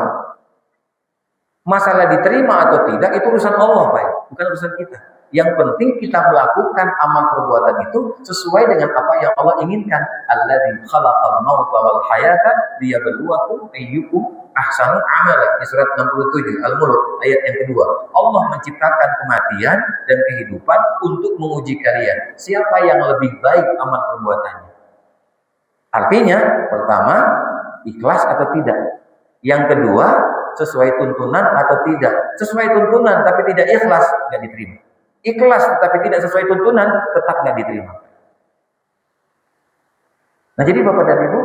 Masalah diterima atau tidak itu urusan Allah, Pak, bukan urusan kita. Yang penting kita melakukan amal perbuatan itu sesuai dengan apa yang Allah inginkan. Alladzi khalaqal mauta wal hayata liyabluwakum ayyukum ahsanu amala. Di surat 67 Al-Mulk ayat yang kedua. Allah menciptakan kematian dan kehidupan untuk menguji kalian. Siapa yang lebih baik amal perbuatannya? Artinya, pertama, ikhlas atau tidak. Yang kedua, sesuai tuntunan atau tidak. Sesuai tuntunan tapi tidak ikhlas, tidak diterima. Ikhlas tetapi tidak sesuai tuntunan, tetap tidak diterima. Nah, jadi Bapak dan Ibu,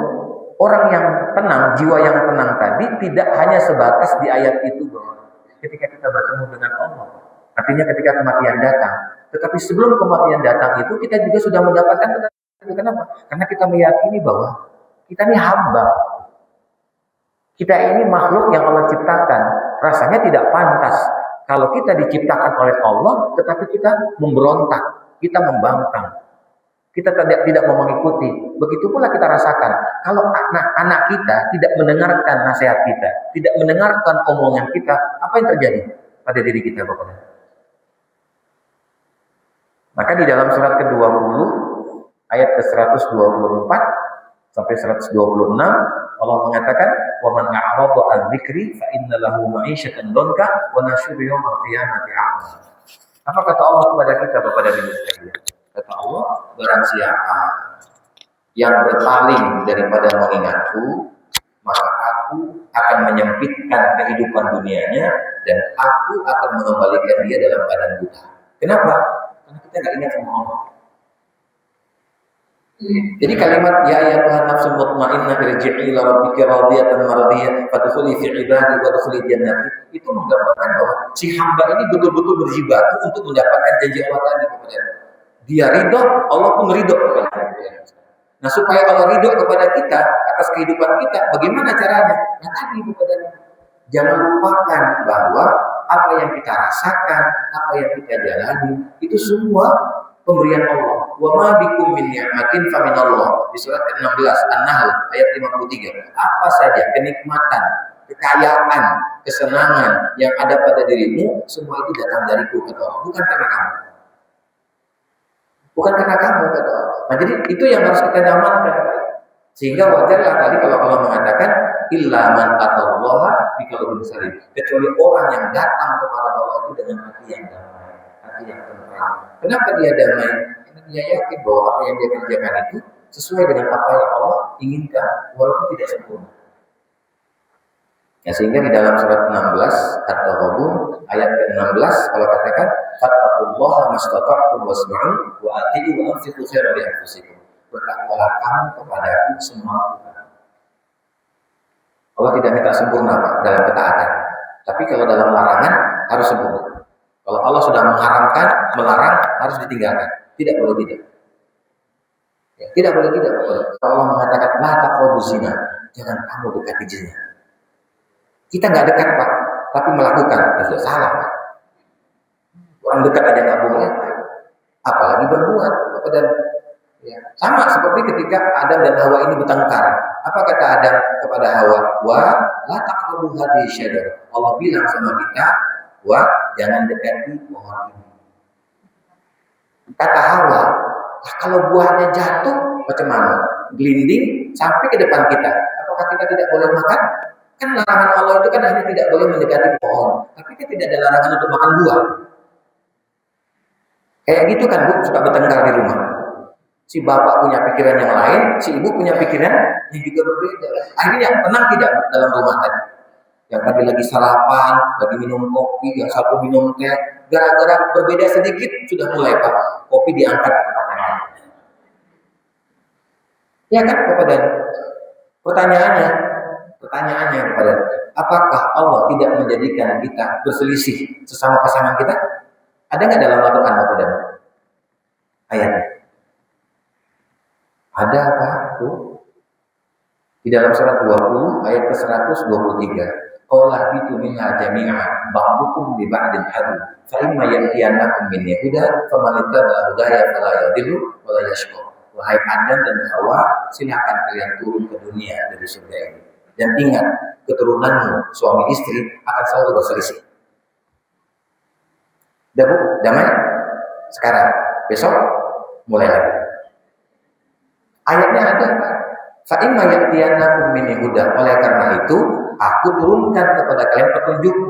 orang yang tenang, jiwa yang tenang tadi tidak hanya sebatas di ayat itu bahwa ketika kita bertemu dengan Allah, artinya ketika kematian datang. Tetapi sebelum kematian datang itu kita juga sudah mendapatkan ketaatan. Kenapa? Karena kita meyakini bahwa kita ini hamba. Kita ini makhluk yang Allah ciptakan. Rasanya tidak pantas kalau kita diciptakan oleh Allah, tetapi kita memberontak, kita membangkang, kita tidak mau mengikuti. Begitu pula kita rasakan kalau anak-anak kita tidak mendengarkan nasihat kita, tidak mendengarkan omongan kita, apa yang terjadi pada diri kita, Bapak? Maka di dalam surat ke-20 ayat ke-124 sampai 126 Allah mengatakan, "Wa man a'rada 'an dzikri fa inna lahu ma'isyatan dhanka wa nahsyuru yaumil qiyamati a'ma." Apa kata Allah kepada kita, Bapak dan Ibu sekalian? Kata Allah, barang siapa yang berpaling daripada mengingatku, maka aku akan menyempitkan kehidupan dunianya dan aku akan mengembalikan dia dalam keadaan buta. Kenapa? Karena kita nggak ingat sama Allah. Jadi kalimat ya ayyuhan nafsul mutmainnah irji'i ila rabbika radiyatan mardiyah fadkhuli fi ibadi wadkhuli jannati, itu menggambarkan bahwa si hamba ini betul-betul berjibaku untuk mendapatkan janji Allah tadi kepada dia. Ridho, Allah pun ridho kepada dia. Nah, supaya Allah ridho kepada kita atas kehidupan kita, bagaimana caranya? Nah, tadi kepada jangan lupakan bahwa apa yang kita rasakan, apa yang kita jalani itu semua pemberian Allah. Wa ma bikum min ni'matin fa minallah. Di surat ke-16 An-Nahl ayat 53. Apa saja kenikmatan, kekayaan, kesenangan yang ada pada dirimu, semua itu datang dariku, kata Allah, bukan karena kamu. Bukan karena kamu, kata Allah. Nah, jadi itu yang harus kita nyamankan. Sehingga wajarlah tadi kalau Allah mengatakan illa man atallaha biqalbin salim, kecuali orang yang datang kepada Allah itu dengan hati yang damai, hati yang tenang. Kenapa dia damai? Karena dia yakin bahwa apa yang dia kerjakan itu sesuai dengan apa yang Allah inginkan, walaupun tidak sempurna. Ya, sehingga di dalam surat 16 At-Taghabun ayat ke-16 Allah katakan fattaqullaha mastata'tum wasma'u wa ati'u wa anfiqu khairan li anfusikum. Bertakwalah kamu kepada aku semua. Allah tidak minta sempurna, Pak, dalam ketaatan. Tapi kalau dalam larangan harus sempurna. Kalau Allah sudah mengharamkan, melarang, harus ditinggalkan. Tidak boleh tidak. Ya, tidak boleh tidak. Kalau Allah mengatakan la taqrabuz zina, jangan kamu dekati zina. Kita nggak dekat Pak, tapi melakukan, ya sudah salah Pak. Orang dekat aja nggak boleh, apalagi berbuat. Dan ya, sama seperti ketika Adam dan Hawa ini bertengkar. Apa kata Adam kepada Hawa? Wa la taqrabu hadhihi syajarah. Allah bilang sama kita, wa jangan dekati pohon ini. Kata Hawa, kalau buahnya jatuh macam mana? Gelinding sampai ke depan kita. Apakah kita tidak boleh makan? Kan larangan Allah itu kan hanya tidak boleh mendekati pohon, tapi kan tidak ada larangan untuk makan buah. Kayak gitu kan Bu, suka bertengkar di rumah. Si bapak punya pikiran yang lain, si ibu punya pikiran yang juga berbeda. Akhirnya tenang tidak dalam rumah tadi. Yang tadi lagi sarapan, lagi minum kopi, yang satu minum teh, gara-gara berbeda sedikit sudah mulai Pak, kopi diangkat ke tempat yang lain. Ya kan Bapak dan pertanyaannya kepada apakah Allah tidak menjadikan kita berselisih sesama pasangan kita? Ada nggak dalam Al-Quran Bapak dan ayatnya? Ada Pak tuh di dalam surat 20 ayat ke-123. Qala bitu minha jami'a ba'dukum li ba'din adu fa imma ya'tiyanakum minni huda faman ittaba'a hudaya fala yadillu wa la yashqa. Wahai Adam dan Hawa, silakan kalian turun ke dunia dari surga ini. Dan ingat, keturunanmu suami istri akan selalu berselisih. Udah Bu, damai? Sekarang, besok mulai lagi. Ayatnya ada. Fa imma ya'tiyanakum minni huda. Oleh karena itu, aku turunkan kepada kalian petunjukku.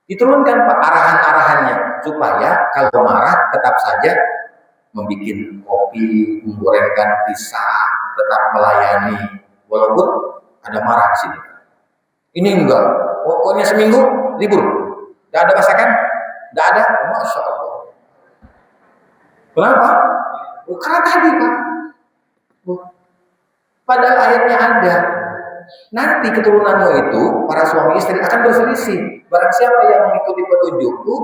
Diturunkan arahan-arahannya supaya kalau marah tetap saja membuat kopi, menggorengkan pisang, tetap melayani walaupun ada marah di sini. Ini enggak. Pokoknya seminggu libur. Enggak ada masakan? Enggak ada. Masya Allah. Kenapa? Karena tadi Pak. Padahal ayatnya ada. Nanti keturunanmu itu, para suami istri akan berselisih. Barang siapa yang mengikuti petunjukku,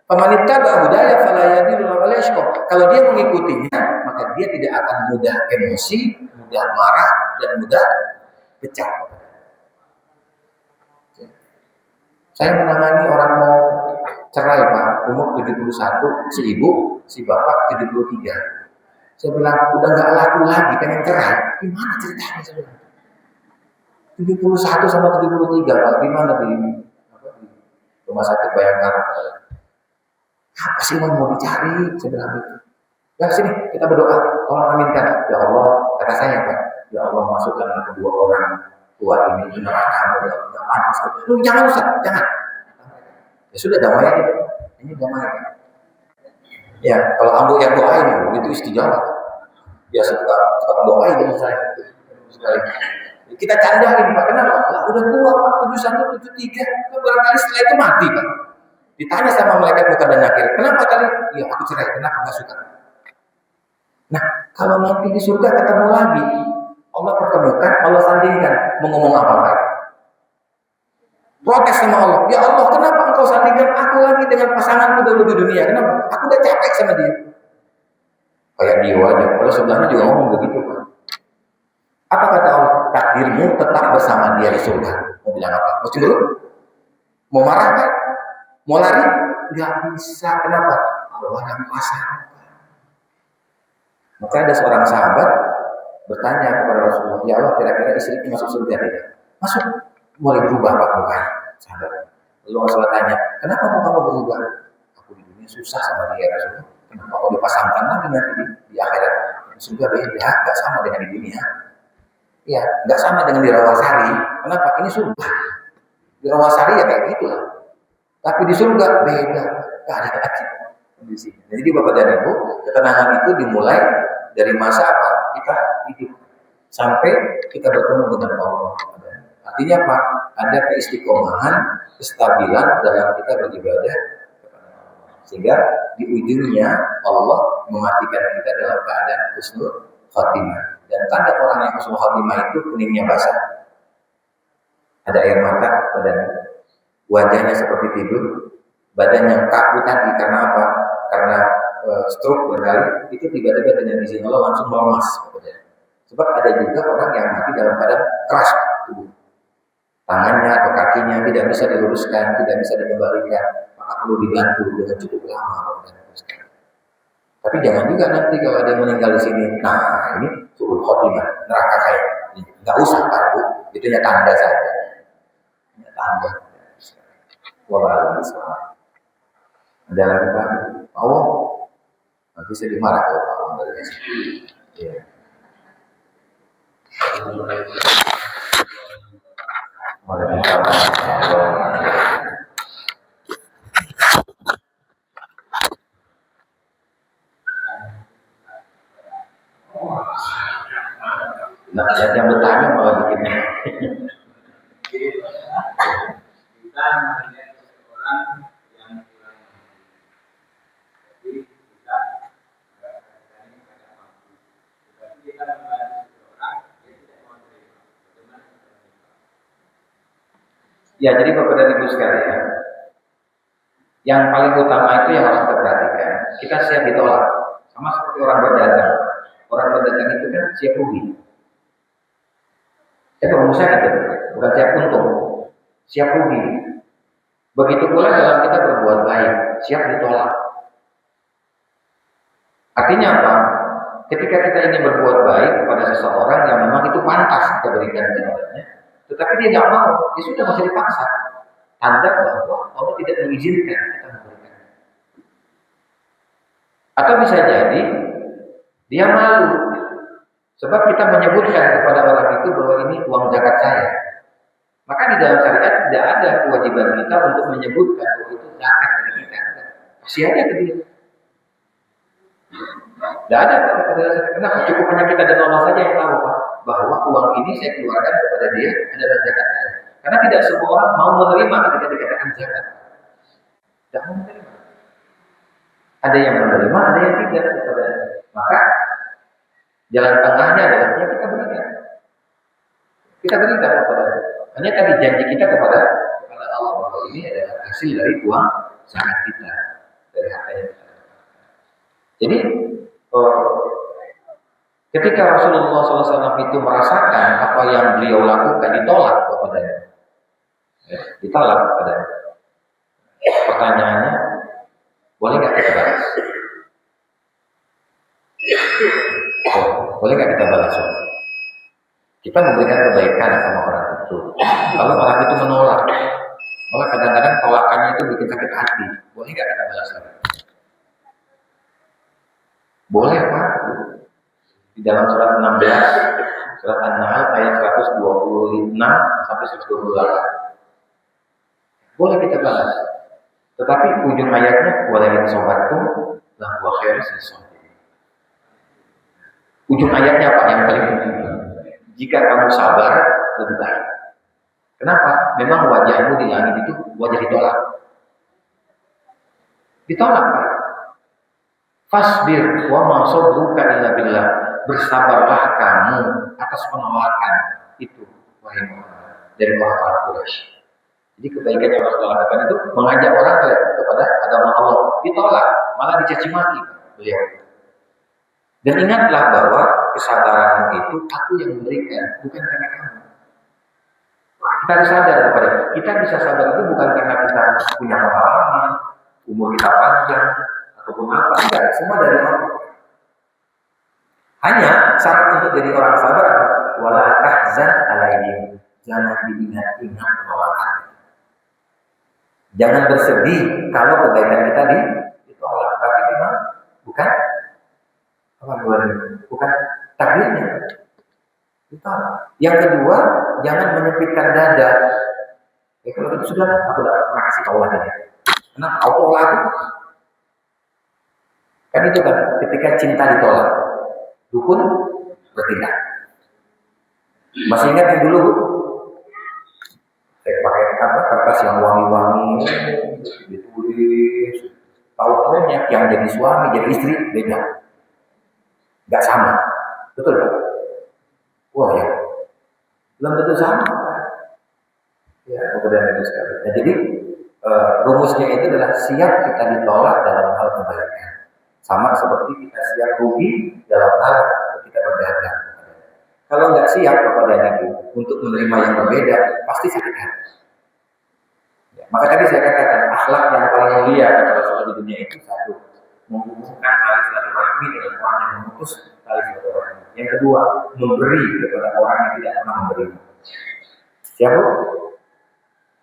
pamanita ba'udaya falayadil wa yashqa. Kalau dia mengikutinya, maka dia tidak akan mudah emosi, mudah marah, dan mudah pecah. Saya menangani orang mau cerai Pak, umur 71, si ibu, si bapak 73. Saya bilang, udah nggak laku lagi, pengen cerai. Gimana ceritanya? Saya bilang, 71 sama 73, Pak. Gimana di rumah sakit Bayangkara? Apa sih yang mau dicari? Saya bilang gitu. Ya sini, kita berdoa. Tolong aminkan. Ya Allah, kata saya Pak. Ya Allah, masukkan kedua orang tua ini ke neraka. Ya panas. Jangan Ustaz, jangan. Ya sudah, damai aja. Ini damai aja. Ya, kalau ambo yang doain itu istijabah. Ya suka doain saya sekali. Kita candain Pak, kenapa? Lah udah tua Pak, 71, 73. Barangkali setelah itu mati Pak. Ditanya sama malaikat munkar dan nakir, kenapa kali? Ya aku cerai, kenapa nggak suka? Nah, kalau nanti di surga ketemu lagi, Allah pertemukan, Allah sandingkan, mau ngomong apa Pak? Protes sama Allah, ya Allah kenapa engkau sandingkan aku lagi dengan pasanganku dulu di dunia? Kenapa? Aku udah capek sama dia. Kayak dia aja, kalau sebelahnya juga ngomong begitu Pak. Apa kata Allah? Takdirmu tetap bersama dia di surga. Mau bilang apa? Mau cemburu? Mau marah Pak? Mau lari? Gak bisa. Kenapa? Allah yang pasangan. Maka ada seorang sahabat bertanya kepada Rasulullah, ya Allah kira-kira istriku masuk surga tidak? Masuk. Mulai berubah Pak mukanya, sahabat. Lalu Rasulullah tanya, kenapa kamu berubah? Aku di dunia susah sama dia Rasulullah. Kenapa kau dipasangkan lagi nanti di akhirat? Surga beda, gak sama dengan di dunia. Ya, gak sama dengan di Rawasari. Kenapa? Ini surga. Di Rawasari ya kayak gitu lah. Tapi di surga beda, gak ada lagi kondisinya. Jadi Bapak dan Ibu, ketenangan itu dimulai dari masa apa? Kita hidup sampai kita bertemu dengan Allah. Artinya apa? Ada keistiqomahan, kestabilan dalam kita beribadah kepada Allah. Sehingga di ujungnya Allah mematikan kita dalam keadaan husnul khotimah. Dan tanda orang yang husnul khotimah itu kuningnya basah. Ada air mata pada wajahnya seperti tidur, badan yang kaku tadi karena apa? Karena stroke barangkali itu tiba-tiba dengan izin Allah langsung melemas. Sebab ada juga orang yang mati dalam keadaan keras tubuh, tangannya atau kakinya tidak bisa diluruskan, tidak bisa dikembalikan, maka perlu dibantu dengan cukup lama. Tapi jangan juga nanti kalau ada yang meninggal di sini, nah ini suul khotimah, neraka saya. Nggak usah takut, itu hanya tanda saja. Hanya tanda. Wallahu a'lam. Ada lagi Pak? Oh, nanti saya dimarah kalau Pak dari sini. Iya. Nah, yang bertanya malah bikinnya. Kita melihat seseorang yang kurang mampu. Jadi kita berani pada mampu. Tetapi kita membantu seseorang yang tidak mau terima. Bagaimana kita terima? Ya, jadi Bapak dan Ibu sekalian, yang paling utama itu yang harus kita perhatikan, kita siap ditolak. Sama seperti orang berdagang. Orang berdagang itu kan siap rugi. Pengusaha gitu, bukan siap untung, siap rugi. Begitu pula dalam kita berbuat baik, siap ditolak. Artinya apa? Ketika kita ingin berbuat baik kepada seseorang yang memang itu pantas kita berikan kepadanya, tetapi dia tidak mau, dia sudah masih dipaksa. Tanda bahwa Allah tidak mengizinkan kita memberikan. Atau bisa jadi dia malu. Sebab kita menyebutkan kepada orang itu bahwa ini uang zakat saya. Maka di dalam syariat tidak ada kewajiban kita untuk menyebutkan bahwa itu zakat dari kita. Kasih aja ke dia. Tidak ada Pak. Kenapa? Cukup hanya kita dan Allah saja yang tahu Pak, bahwa uang ini saya keluarkan kepada dia adalah zakat saya. Karena tidak semua orang mau menerima ketika dikatakan zakat. Tidak mau menerima. Ada yang menerima, ada yang tidak. Maka jalan tengahnya adalah yang kita berikan. Kita berikan kepada dia. Hanya tadi janji kita kepada Allah bahwa ini adalah hasil dari uang zakat kita, dari harta yang kita. Jadi ketika Rasulullah SAW itu merasakan apa yang beliau lakukan ditolak kepadanya, ditolak kepadanya. Pertanyaannya, boleh nggak kita balas? Boleh nggak kita balas? Kita memberikan kebaikan sama orang itu, lalu orang itu menolak. Malah kadang-kadang tolakannya itu bikin sakit hati. Boleh nggak kita balas lagi? Boleh Pak. Di dalam surat 16, surat An-Nahl ayat 126 sampai 128. Boleh kita balas. Tetapi ujung ayatnya walain sobattum la huwa khairus lisabirin. Ujung ayatnya apa yang paling penting? Jika kamu sabar lebih baik. Kenapa? Memang wajahmu di langit itu wajah ditolak. Ditolak Pak. Fasbir wa ma sabruka illa billah. Bersabarlah kamu atas penolakan itu, wahai Muhammad, dari orang Quraisy. Jadi kebaikan yang Rasulullah lakukan itu mengajak orang kepada agama Allah, ditolak, malah dicaci maki beliau. Dan ingatlah bahwa kesabaranmu itu aku yang memberikan, bukan karena kamu. Kita harus sadar kepada kita bisa sabar itu bukan karena kita punya pengalaman, umur kita panjang ataupun apa, enggak, semua dari Allah. Hanya syarat untuk jadi orang sabar adalah wala tahzan alaihim, jangan diingat-ingat penolakan. Jangan bersedih kalau kebaikan kita ditolak. Berarti memang bukan bukan takdirnya. Ditolak. Yang kedua, jangan menyempitkan dada. Ya kalau itu sudah, aku udah pernah kasih tahu lagi. Karena auto lagi. Kan itu kan ketika cinta ditolak, dukun bertindak. Masih ingat yang dulu? Saya pakai kertas yang wangi-wangi, ditulis. Tahu-tahunya yang jadi suami, jadi istri beda, nggak sama, betul kan? Wah ya, belum tentu sama. Ya, kemudian itu sekali. Nah, jadi rumusnya itu adalah siap kita ditolak dalam hal kebaikan. Sama seperti kita siap rugi dalam hal kita berdagang. Kalau nggak siap kepada itu untuk menerima yang berbeda, pasti sakit hati. Ya, maka tadi saya katakan akhlak yang paling mulia kata Rasulullah di dunia itu satu, menghubungkan tali silaturahmi dengan orang yang memutus tali silaturahmi. Yang kedua, memberi kepada orang yang tidak pernah memberi. Siapa?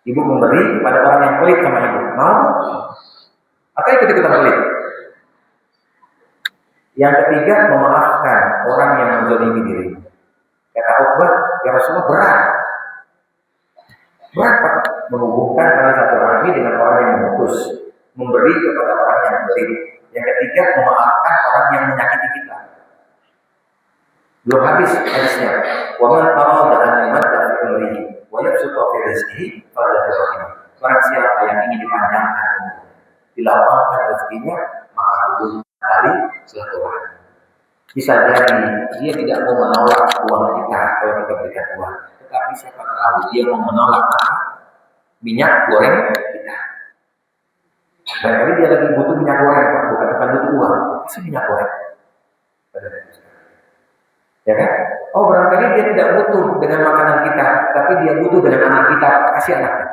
Ibu memberi kepada orang yang pelit sama ibu. Mau? Atau ikut-ikutan pelit? Yang ketiga, memaafkan orang yang menzalimi diri. Kata Uqbah, ya Rasulullah berat. Berat Pak, menghubungkan tali silaturahmi dengan orang yang memutus, memberi kepada orang yang pelit. Yang ketiga, memaafkan orang yang menyakiti kita. Belum habis hadisnya. Wa man arada an yumadda fi umrihi wa yabsuta fi rizqihi falyafrah. Barang siapa yang ingin dipanjangkan umurnya, dilapangkan rezekinya, maka hubungi tali silaturahmi. Bisa jadi dia tidak mau menolak uang kita kalau kita berikan uang, tetapi siapa tahu dia mau menolak minyak goreng kita. Barangkali dia lagi butuh minyak goreng, bukan butuh uang, kasih minyak goreng. Ya kan? Oh barangkali dia tidak butuh dengan makanan kita, tapi dia butuh dengan anak kita, kasih anaknya.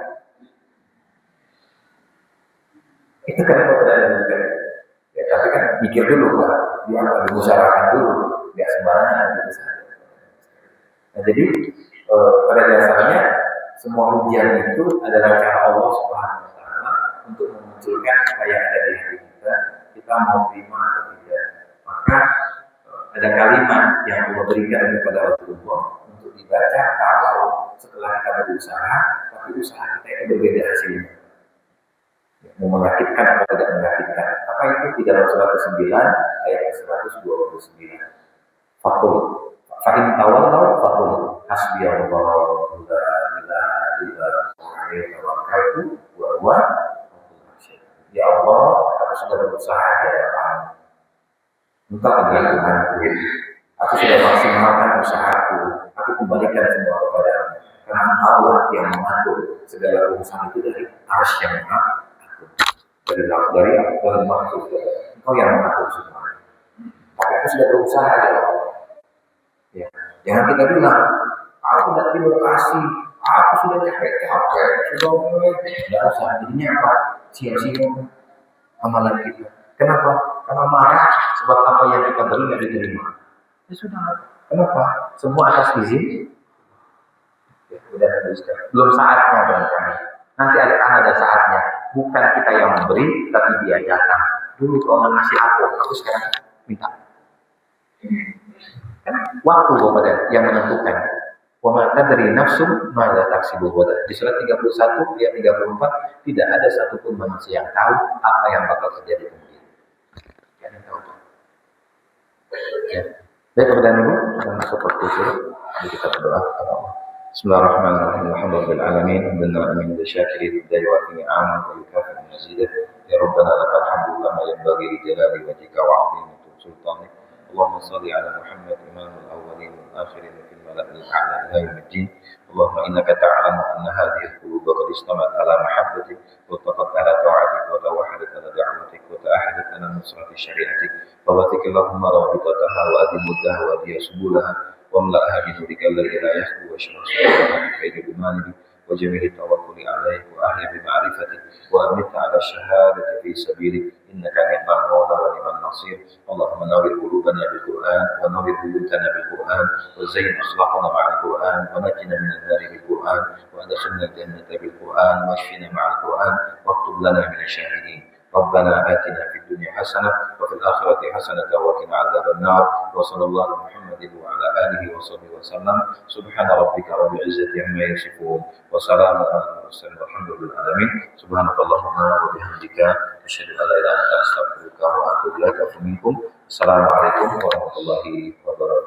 Itu kan kebenaran bukan? Ya tapi kan mikir dulu Pak, dia akan dimusyawarahkan dulu, tidak sembarangan gitu saja. Nah jadi pada dasarnya semua ujian itu adalah cara Allah Subhanahu Wa Taala untuk memunculkan apa yang ada di hati kita mau terima atau tidak. Maka ada kalimat yang Allah berikan kepada Rasulullah untuk dibaca kalau setelah kita berusaha, tapi usaha kita itu berbeda hasilnya. Mau menyakitkan atau tidak menyakitkan. Apa itu di dalam surat ke-9 ayat ke-129. Fakul. Fa'in tawallau fakul. Hasbiyallahu la ilaha illa huwa tawakkaltu wa huwa ya Allah, aku sudah berusaha di hadapan. Engkau adalah Tuhanku. Aku sudah maksimalkan usahaku. Aku kembalikan semua kepadamu. Karena Allah yang mengatur segala urusan itu dari arsy yang maha agung. Dari apa yang maksud Engkau yang mengatur semua. Tapi aku sudah berusaha ya Allah. Ya. Jangan kita bilang, aku tidak terima kasih. Aku sudah capek-capek. Sudah mulai. Tidak usah. Jadinya apa? Sia-sia amalan kita. Kenapa? Karena marah sebab apa yang kita beri tidak diterima. Ya sudah. Kenapa? Semua atas izin. Ya, sudah belum saatnya barangkali. Nanti ada saatnya. Bukan kita yang memberi, tapi dia datang. Dulu kau ngasih aku sekarang minta. Waktu kepada yang menentukan. Wa ma tadri nafsum madza taksibu ghadan. Di surat 31 ayat 34 tidak ada satupun manusia yang tahu apa yang bakal terjadi kemudian. Jangan tahu. Ya. Baik kepada Ibu, kita masuk ke surat. Mari kita berdoa kepada Allah. Bismillahirrahmanirrahim. Alhamdulillahil alamin. Hamdan amin bisyakirin dayawati ni'aman wa yukafi mazidah. Ya Rabbana lakal hamdu kama yanbaghi li jalali wajhika wa 'azimi sultanik. اللهم صل على محمد إمام الأولين والآخرين في الملأ الأعلى إلى يوم الدين. اللهم إنك تعلم أن هذه القلوب قد اجتمعت على محبتك واتفقت على طاعتك وتوحدت على دعوتك وتأحدت على نصرة شريعتك فوثق اللهم رابطتها وأدم مدها وأدي سبلها واملأها بنورك الذي لا يخلو واشرح صدورها بخير إيمانك وجميع التوكل عليك وأهل بمعرفتك وأمت على الشهادة في سبيلك إنك نعم المولى ونعم النصير. اللهم نور قلوبنا بالقرآن ونور بيوتنا بالقرآن وزين أخلاقنا مع القرآن ونجنا من النار بالقرآن وأدخلنا الجنة بالقرآن واشفنا مع القرآن واكتب لنا من الشاهدين. ربنا آتنا في الدنيا حسنة وفي الآخرة حسنة وقنا عذاب النار. وصلى الله على محمد وعلى آله وصحبه وسلم. سبحان ربك رب العزة عما يصفون وسلام على المرسلين والحمد لله العالمين. سبحانك اللهم وبحمدك أشهد أن لا إله إلا أنت أستغفرك وأتوب إليك. Assalamualaikum warahmatullahi wabarakatuh.